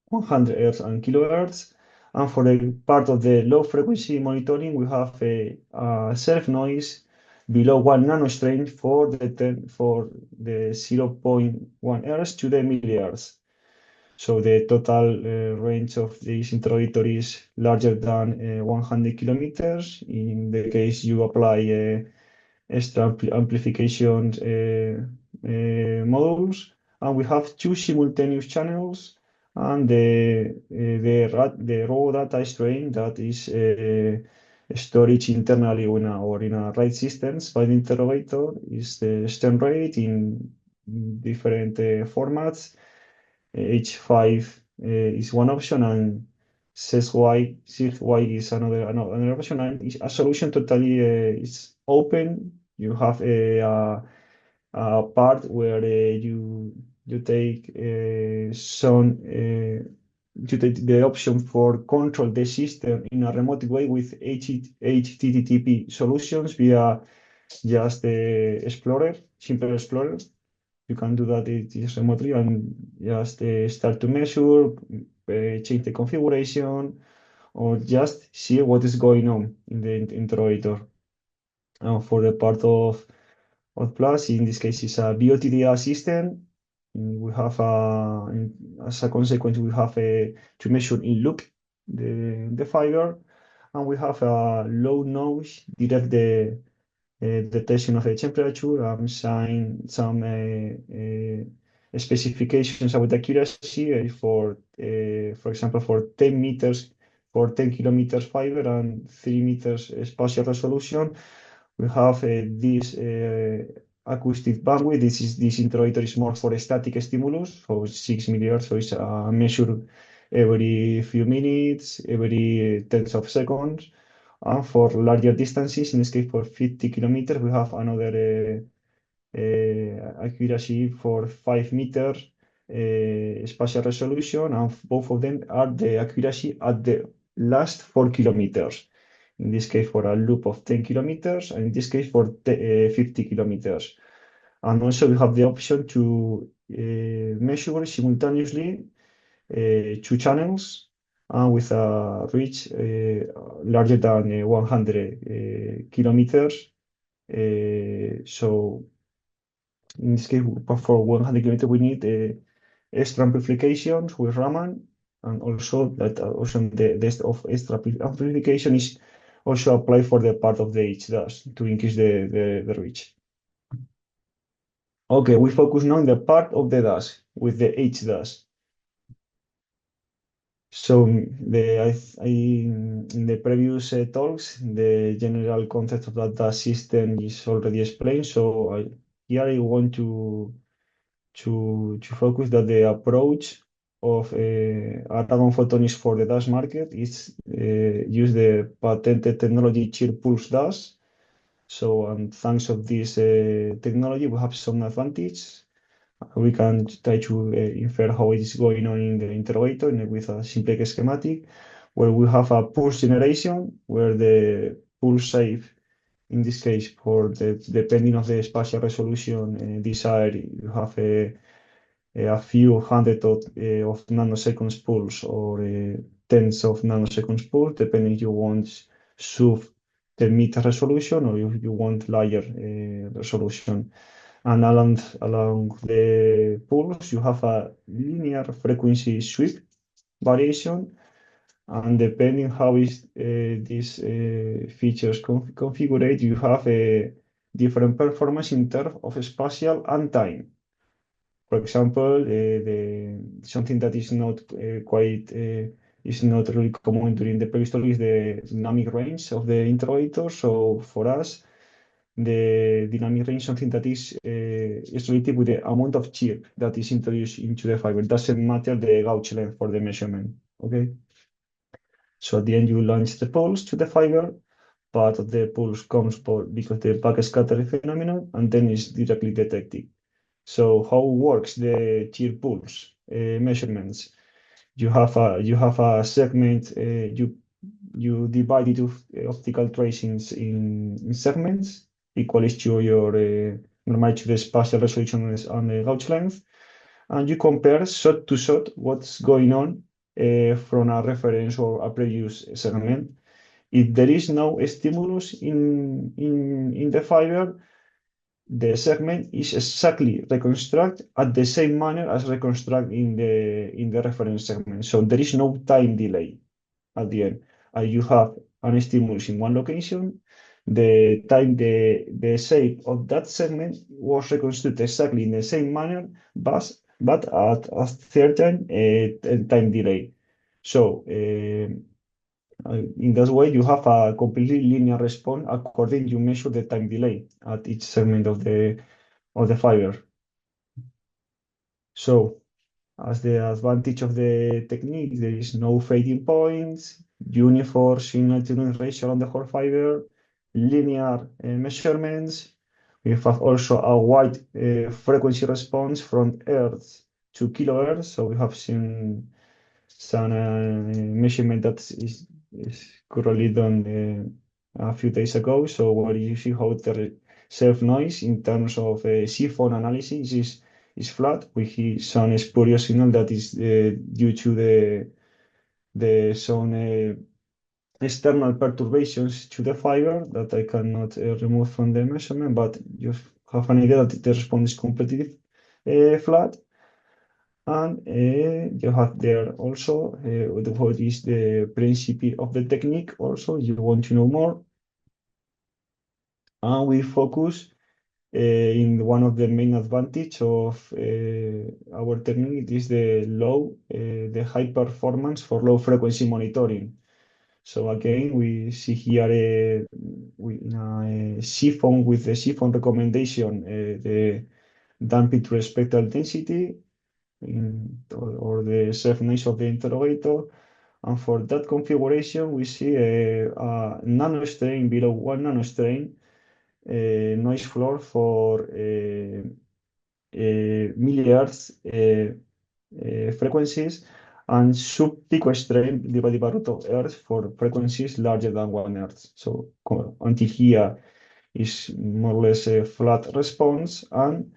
100 Hertz and kilohertz. And for the part of the low frequency monitoring, we have a self-noise below 1 nanostrain for the 0.1 Hertz to the millihertz. So the total range of this interrogator is larger than 100 kilometers. In the case you apply extra amplification modules, and we have two simultaneous channels, and the raw data stream that is storage internally or in a RAID systems by the interrogator is the stern rate in different formats. H5 is one option, and SysY is another option, and a solution totally is open. You have a part where you take some the option for control the system in a remote way with HTTP solutions via just the Explorer, simple Explorer. You can do that just remotely and just start to measure, change the configuration, or just see what is going on in the interrogator. For the part of Plus, in this case, it's a BOTDR system. We have as a consequence, we have to measure in loop the fiber, and we have a low noise direct the detection of the temperature and some specifications about accuracy for example, for 10 meters, for 10 kilometers fiber and 3 meters spatial resolution. We have this acoustic bandwidth. This interrogator is more for static stimulus, so 6 millihertz. So it's measured every few minutes, every tens of seconds. And for larger distances, in this case for 50 kilometers, we have another accuracy for 5 meters spatial resolution, and both of them are the accuracy at the last 4 kilometers. In this case, for a loop of 10 kilometers, and in this case, for 50 kilometers. And also, we have the option to measure simultaneously 2 channels with a reach larger than 100 kilometers. So, in this case, for 100 kilometers, we need extra amplifications with Raman, and also that the of extra amplification is also applied for the part of the H-dash to increase the reach. Okay, we focus now on the part of the dash with the H-dash. So in the previous talks, the general concept of that dash system is already explained. So here I want to focus that the approach of Aragon Photonics for the dash market is use the patented technology chirp pulse dash. So, and thanks of this technology, we have some advantage. We can try to infer how it is going on in the interrogator with a simple schematic, where we have a pulse generation, where the pulse shape, in this case, for depending on the spatial resolution desired, you have a few hundred of nanoseconds pulse or tens of nanoseconds pulse, depending if you want sub 10 meter resolution or if you want larger resolution. And along the pulse, you have a linear frequency sweep variation. And depending how is these features configured, you have a different performance in terms of spatial and time. For example, something that is not is not really common during the prehistory is the dynamic range of the interrogator. So for us, the dynamic range is something that is related with the amount of chirp that is introduced into the fiber. It doesn't matter the gauge length for the measurement. Okay. So at the end, you launch the pulse to the fiber. Part of the pulse comes because the backscattering phenomenon, and then is directly detected. So how works the chirp pulse measurements? You have a segment. You divide it into optical tracings in segments equal to your normal to the spatial resolution and the gauge length, and you compare shot to shot what's going on from a reference or a previous segment. If there is no stimulus in the fiber, the segment is exactly reconstructed at the same manner as reconstructed in the reference segment. So there is no time delay at the end. You have an stimulus in one location. The shape of that segment was reconstructed exactly in the same manner, but at a certain time delay. So in that way, you have a completely linear response according you measure the time delay at each segment of the fiber. So, as the advantage of the technique, there is no fading points, uniform signal-to-noise ratio on the whole fiber, linear measurements. We have also a wide frequency response from Hertz to kilohertz. So we have seen some measurement that is currently done a few days ago. So where you see how the self noise in terms of seafoam analysis is flat with some spurious signal that is due to some external perturbations to the fiber that I cannot remove from the measurement, but you have an idea that the response is completely flat. And you have there also what is the principle of the technique. Also, you want to know more. And we focus in one of the main advantage of our technique is the high performance for low frequency monitoring. So again, we see here a seafoam with the seafoam recommendation, the damped to spectral density or the self noise of the interrogator. And for that configuration, we see a nanostrain below 1 nanostrain noise floor for milliards frequencies and sub-picostrain divided by root of Earth for frequencies larger than 1 Hertz. So until here is more or less a flat response, and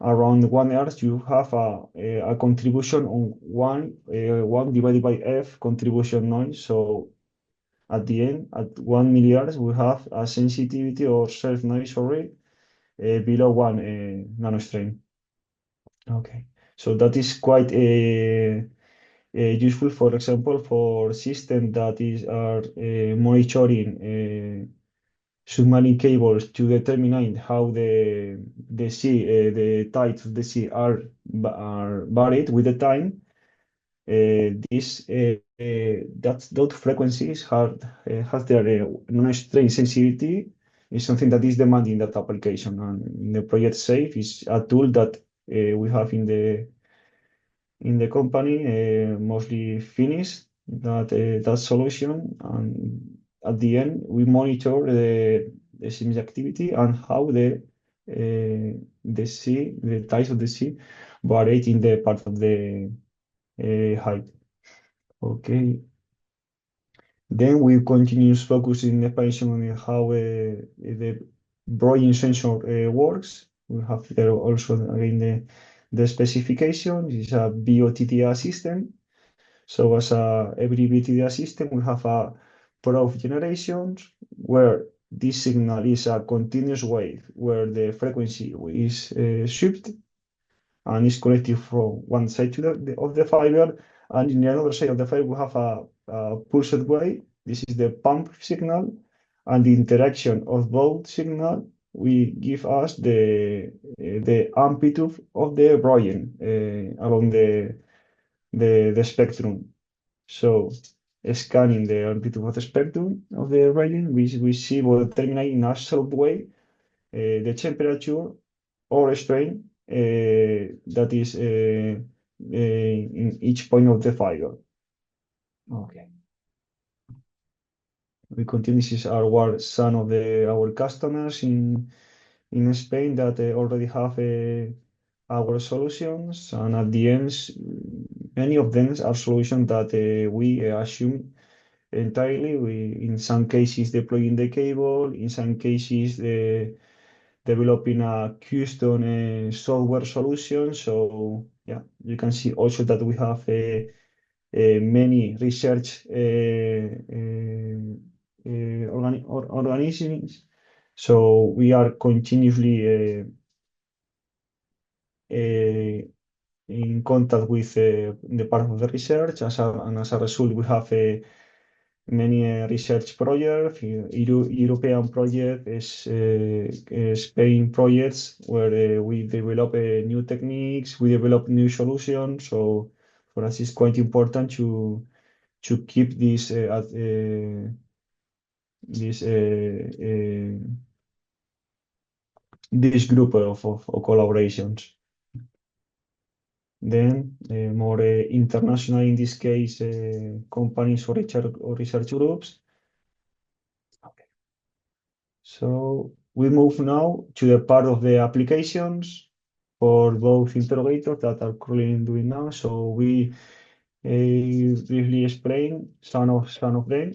around 1 Hertz you have a contribution on 1 divided by F contribution noise. So at the end, at 1 milliards, we have a sensitivity or self noise rate below 1 nanostrain. Okay, so that is quite useful, for example, for systems that are monitoring submarine cables to determine how the sea, the tides of the sea are varied with the time. Those frequencies has their non-strain sensitivity is something that is demanding that application. And in the project Safe is a tool that we have in the company, mostly Finnish, that solution. And at the end, we monitor the seismic activity and how the sea, the tides of the sea, vary in the part of the height. Okay. Then we continue focusing expansion on how the brooding sensor works. We have there also again the specification. This is a BOTDA system. So as every BOTDA system, we have a probe generation where this signal is a continuous wave where the frequency is shifted and is connected from one side to of the fiber, and in the other side of the fiber we have a pulsed wave. This is the pump signal, and the interaction of both signal we give us the amplitude of the brooding along the spectrum. So scanning the amplitude of the spectrum of the brooding, we see what determine in a absolute way the temperature or strain that is in each point of the fiber. Okay. We continue. This is some of our customers in Spain that already have our solutions, and at the end, many of them are solutions that we assume entirely. We, in some cases, deploying the cable, in some cases, developing a custom software solution. So yeah, you can see also that we have many research organisms. So we are continuously in contact with the part of the research, and as a result, we have many research projects, European projects, Spain projects, where we develop new techniques, we develop new solutions. So for us, it's quite important to keep this group of collaborations. Then more international, in this case, companies or research groups. Okay. So we move now to the part of the applications for both interrogators that are currently doing now. So we briefly explain some of them.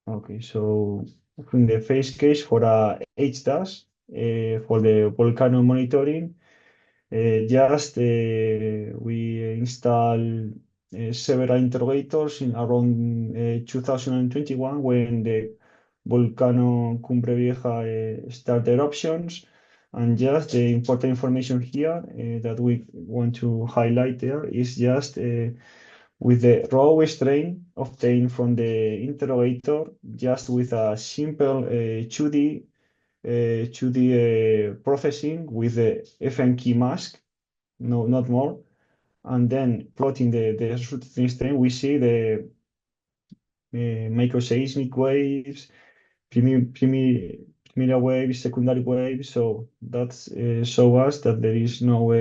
Okay, so in the first case for a HDAS, for the volcano monitoring, just we install several interrogators in around 2021 when the volcano Cumbre Vieja started eruptions. And just the important information here that we want to highlight there is just with the raw strain obtained from the interrogator, just with a simple 2D processing with the FN key mask, no, not more. And then plotting the resulting strain, we see the microseismic waves, primary waves, secondary waves. So that's show us that there is no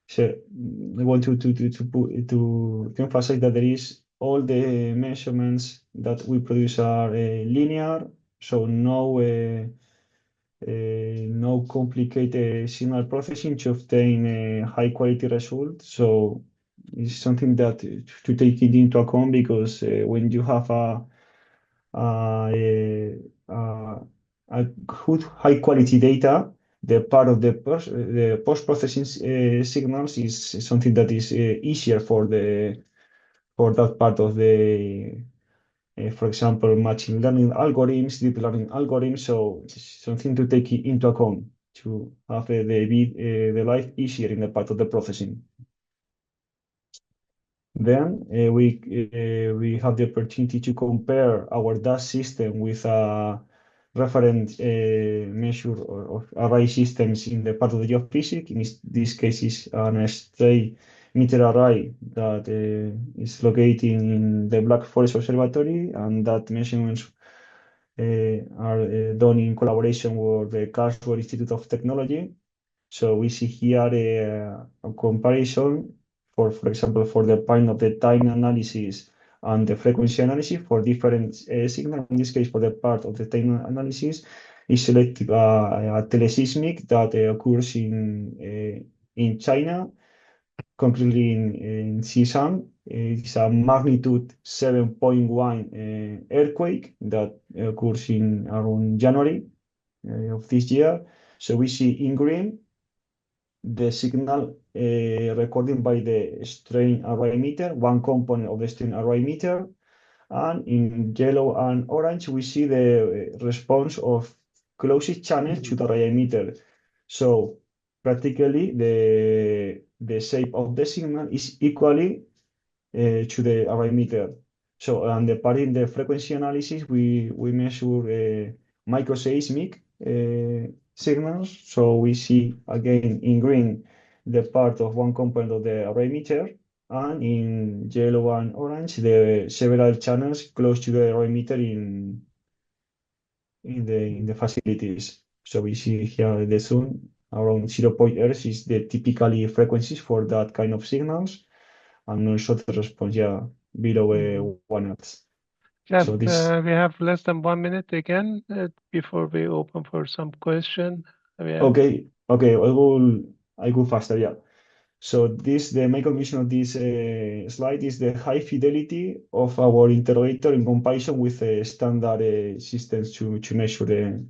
so I want to emphasize that there is all the measurements that we produce are linear, so no complicated signal processing to obtain a high quality result. So it's something that to take it into account because when you have a good high quality data, the part of the post processing signals is something that is easier for that part of the for example, machine learning algorithms, deep learning algorithms. So it's something to take into account to have the life easier in the part of the processing. Then we have the opportunity to compare our DAS system with a reference measure of array systems in the part of the geophysics. In this case, is an straight meter array that is located in the Black Forest Observatory, and that measurements are done in collaboration with the Karlsruhe Institute of Technology. So we see here a comparison for example, for the point of the time analysis and the frequency analysis for different signals. In this case, for the part of the time analysis, is selected a teleseismic that occurs in China, completely in Xishan. It's a magnitude 7.1 earthquake that occurs in around January of this year. So we see in green the signal recorded by the strain array meter, one component of the strain array meter, and in yellow and orange we see the response of closest channel to the array meter. So practically the shape of the signal is equally to the array meter. So and the part in the frequency analysis we measure microseismic signals. So we see again in green the part of one component of the array meter, and in yellow and orange the several channels close to the array meter in the facilities. So we see here the zoom around 0.8 Hz is the typically frequencies for that kind of signals, and also the response below 1 Hz. Yeah, So this we have less than 1 minute again before we open for some question. okay, I go faster. Yeah. So the main conclusion of this slide is the high fidelity of our interrogator in comparison with standard systems to measure the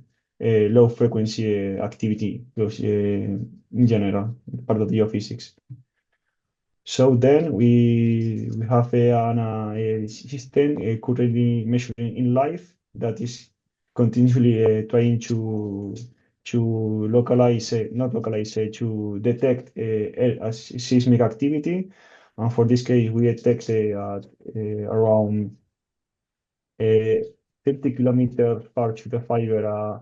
low frequency activity in general, part of the geophysics. So then we have a system currently measuring in live that is continuously trying to to detect seismic activity. And for this case, we detect around 50 kilometers far to the fiber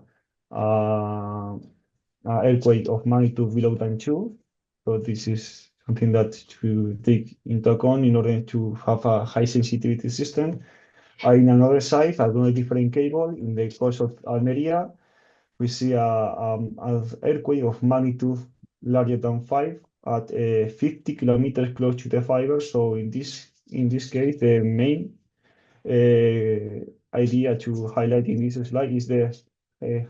earthquake of magnitude below than 2. So this is something that to take into account in order to have a high sensitivity system. In another side, a different cable in the coast of Almeria, we see an earthquake of magnitude larger than 5 at 50 kilometers close to the fiber. So in this case, the main idea to highlight in this slide is the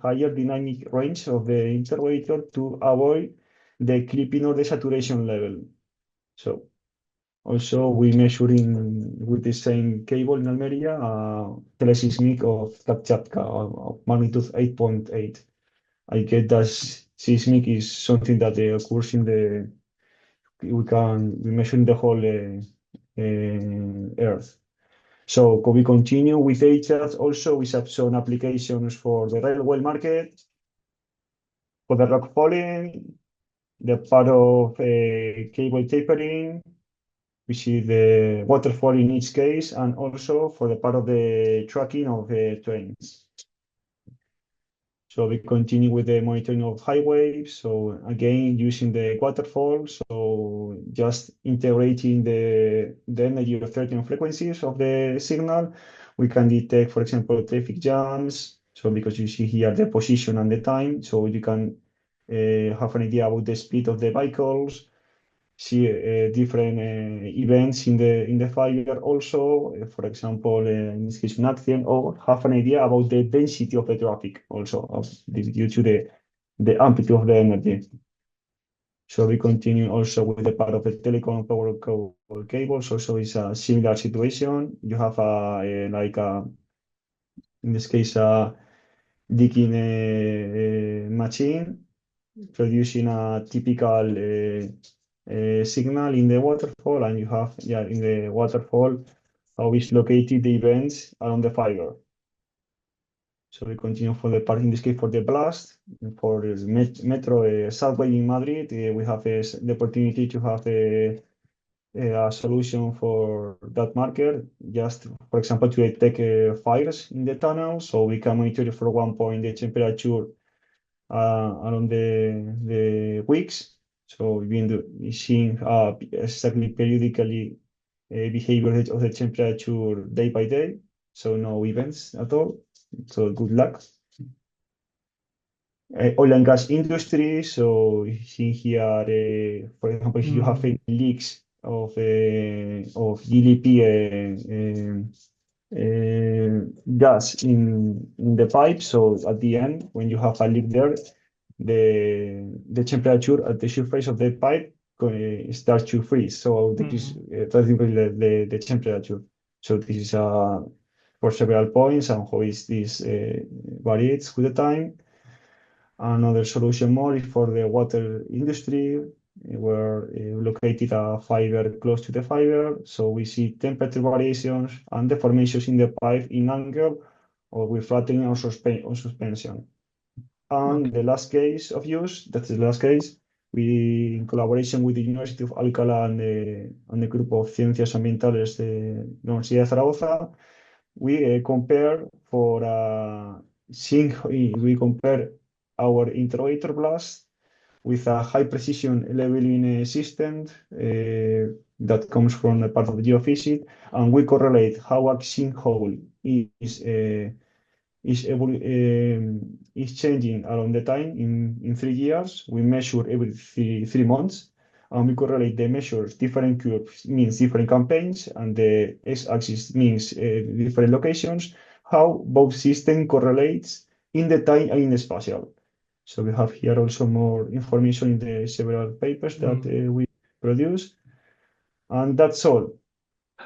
higher dynamic range of the interrogator to avoid the clipping or the saturation level. So Also, we measuring with the same cable in Almeria, teleseismic of Kamchatka of magnitude 8.8. I get that seismic is something that occurs in the we measure in the whole Earth. So could we continue with HRs also? We have some applications for the railway market, for the rock falling, the part of cable tapering. We see the waterfall in each case, and also for the part of the tracking of trains. So we continue with the monitoring of high waves. So again, using the waterfall, so just integrating the energy of certain frequencies of the signal, we can detect, for example, traffic jams. So because you see here the position and the time, so you can have an idea about the speed of the vehicles, see different events in the fiber also, for example, in this case, an accident, or have an idea about the density of the traffic also due to the amplitude of the energy. So we continue also with the part of the telecom power cables. Also, is a similar situation. You have in this case, a digging machine producing a typical signal in the waterfall, and you have in the waterfall how is located the events along the fiber. So we continue for the part in this case for the blast for the metro subway in Madrid. We have the opportunity to have a solution for that market, just for example to detect fires in the tunnel, so we can monitor for 1 point the temperature along the weeks. So we've been seeing exactly periodically behavior of the temperature day by day. So no events at all. So good luck. Oil and gas industry. So you see here, for example, if you have any leaks of GLP gas in the pipe. So at the end, when you have a leak there, the temperature at the surface of the pipe starts to freeze. So this is the temperature. So this is for several points and how is this varies with the time. Another solution more is for the water industry, where we located a fiber close to the fiber. So we see temperature variations and deformations in the pipe in angle or with flattening or suspension. And the last case of use, that's the last case, we, in collaboration with the University of Alcalá and the group of Ciencias Ambientales de la Universidad de Zaragoza, we compare our interrogator blast with a high precision leveling system that comes from a part of the geophysics, and we correlate how a sinkhole is changing along the time in 3 years. We measure every 3 months, and we correlate the measures. Different curves means different campaigns, and the x-axis means different locations. How both system correlates in the time and in the spatial. So we have here also more information in the several papers that we produce, and that's all.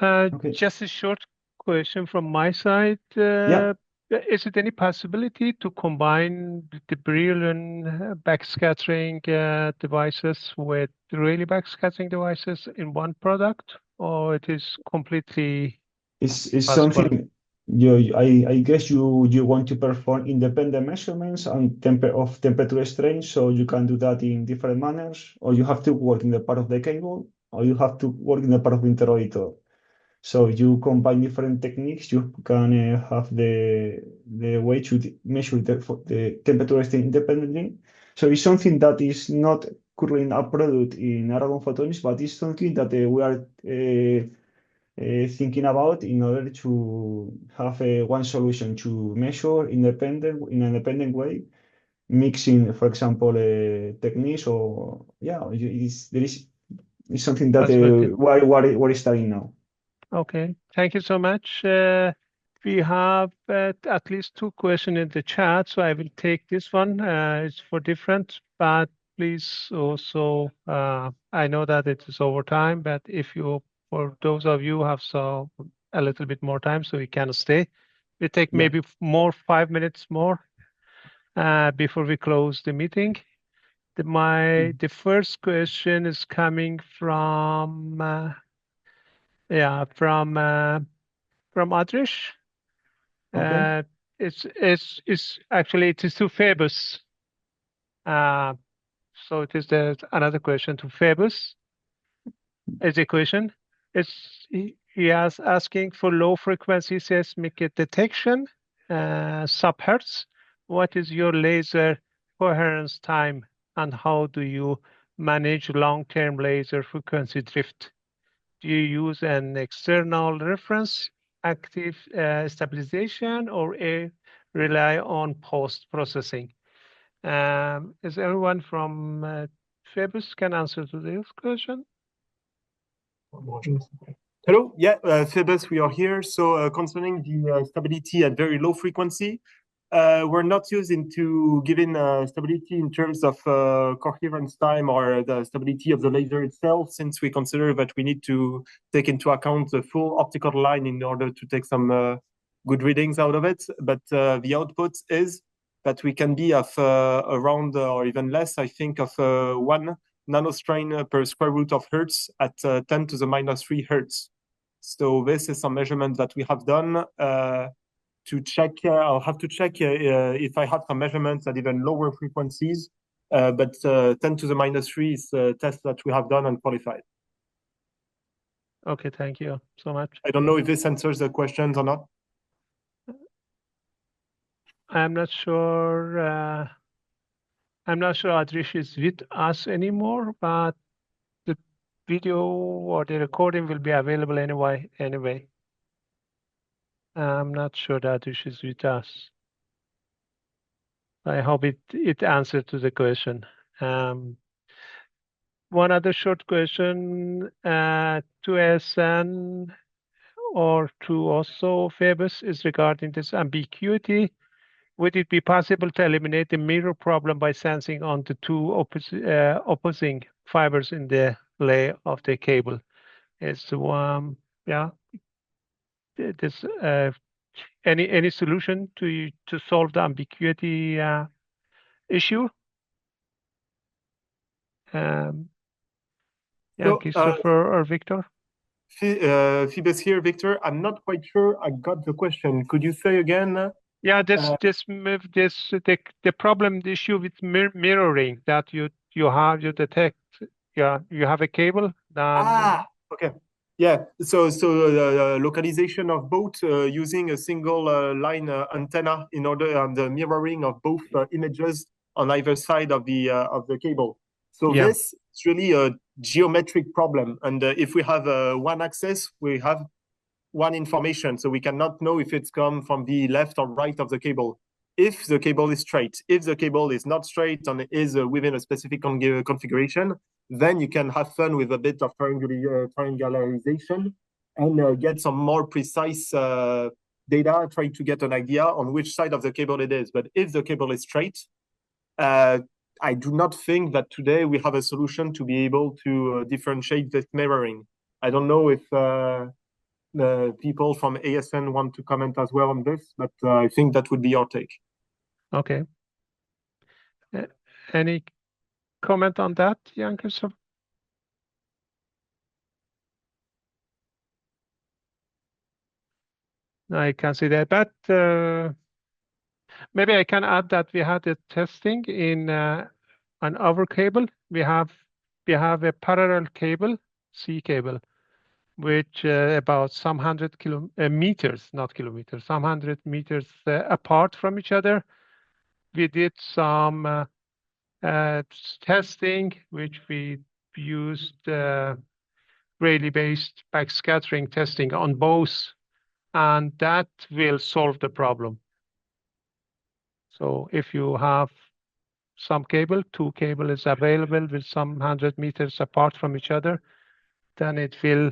Okay. Just a short question from my side. Yeah. Is it any possibility to combine the brilliant backscattering devices with really backscattering devices in one product, or it is completely It's possible? something I guess you want to perform independent measurements and temperature strain, so you can do that in different manners, or you have to work in the part of the cable, or you have to work in the part of the interrogator. So you combine different techniques, you can have the way to measure the temperature strain independently. So it's something that is not currently a product in Aragon Photonics, but it's something that we are thinking about in order to have one solution to measure in an independent way, mixing, for example, techniques, or it's something that we're studying now. Okay, thank you so much. We have at least 2 questions in the chat, so I will take this one. It's for different, but please also, I know that it is over time, but if you for those of you who have a little bit more time, so you can stay. We take maybe 5 minutes more before we close the meeting. The first question is coming from Adrish. Okay. It's actually it is to FEBUS. So it is another question to FEBUS. Is a question. He is asking for low frequency seismic detection, sub-hertz. What is your laser coherence time, and how do you manage long-term laser frequency drift? Do you use an external reference, active stabilization, or rely on post-processing? Is everyone from FEBUS can answer to this question? Hello, FEBUS, we are here. So concerning the stability at very low frequency, we're not using to giving stability in terms of coherence time or the stability of the laser itself, since we consider that we need to take into account the full optical line in order to take some good readings out of it. But the output is that we can be of around or even less, I think, of 1 nanostrain per square root of hertz at 10 to the minus 3 hertz. So this is some measurement that we have done to check. I'll have to check if I have some measurements at even lower frequencies, but 10 to the minus 3 is a test that we have done and qualified. Okay, thank you so much. I don't know if this answers the questions or not. I'm not sure Adrish is with us anymore, but the video or the recording will be available anyway. I'm not sure that Adrish is with us. I hope it answered to the question. One other short question to SN or to also FEBUS is regarding this ambiguity. Would it be possible to eliminate the mirror problem by sensing on the two opposing fibers in the lay of the cable? It's This any solution to solve the ambiguity issue? Kristoffer or Victor? FEBUS here, Victor. I'm not quite sure I got the question. Could you say again? Yeah, the problem, the issue with mirroring that you detect. Yeah, you have a cable. Okay. Yeah. So the localization of both using a single line antenna in order and the mirroring of both images on either side of the cable. So this is really a geometric problem, and if we have one axis, we have one information, so we cannot know if it's come from the left or right of the cable. If the cable is straight, if the cable is not straight and is within a specific configuration, then you can have fun with a bit of triangularization and get some more precise data, trying to get an idea on which side of the cable it is. But if the cable is straight, I do not think that today we have a solution to be able to differentiate this mirroring. I don't know if the people from ASN want to comment as well on this, but I think that would be our take. Okay. Any comment on that, Jan Kristoffer? No, I can't see that, but maybe I can add that we had a testing in on our cable. We have a parallel cable, C cable, which about some 100 meters, not kilometers, some 100 meters apart from each other. We did some testing, which we used Rayleigh-based backscattering testing on both, and that will solve the problem. So if you have some cable, two cable is available with some 100 meters apart from each other, then it will,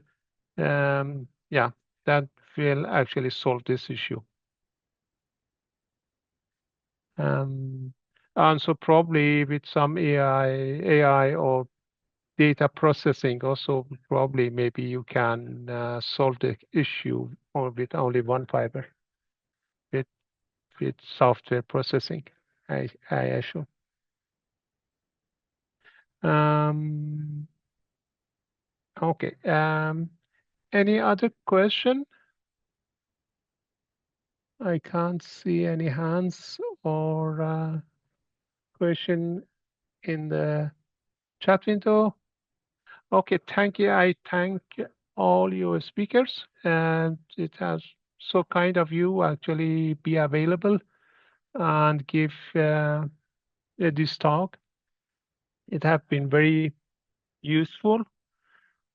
that will actually solve this issue. And so probably with some AI or data processing also, probably maybe you can solve the issue with only one fiber with software processing, I assume. Okay. Any other question? I can't see any hands or question in the chat window. Okay, thank you. I thank all your speakers, and it has so kind of you actually be available and give this talk. It has been very useful.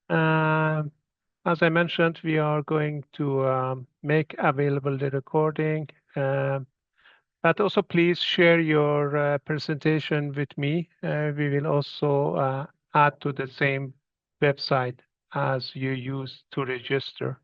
As I mentioned, we are going to make available the recording, but also please share your presentation with me. We will also add to the same website as you use to register.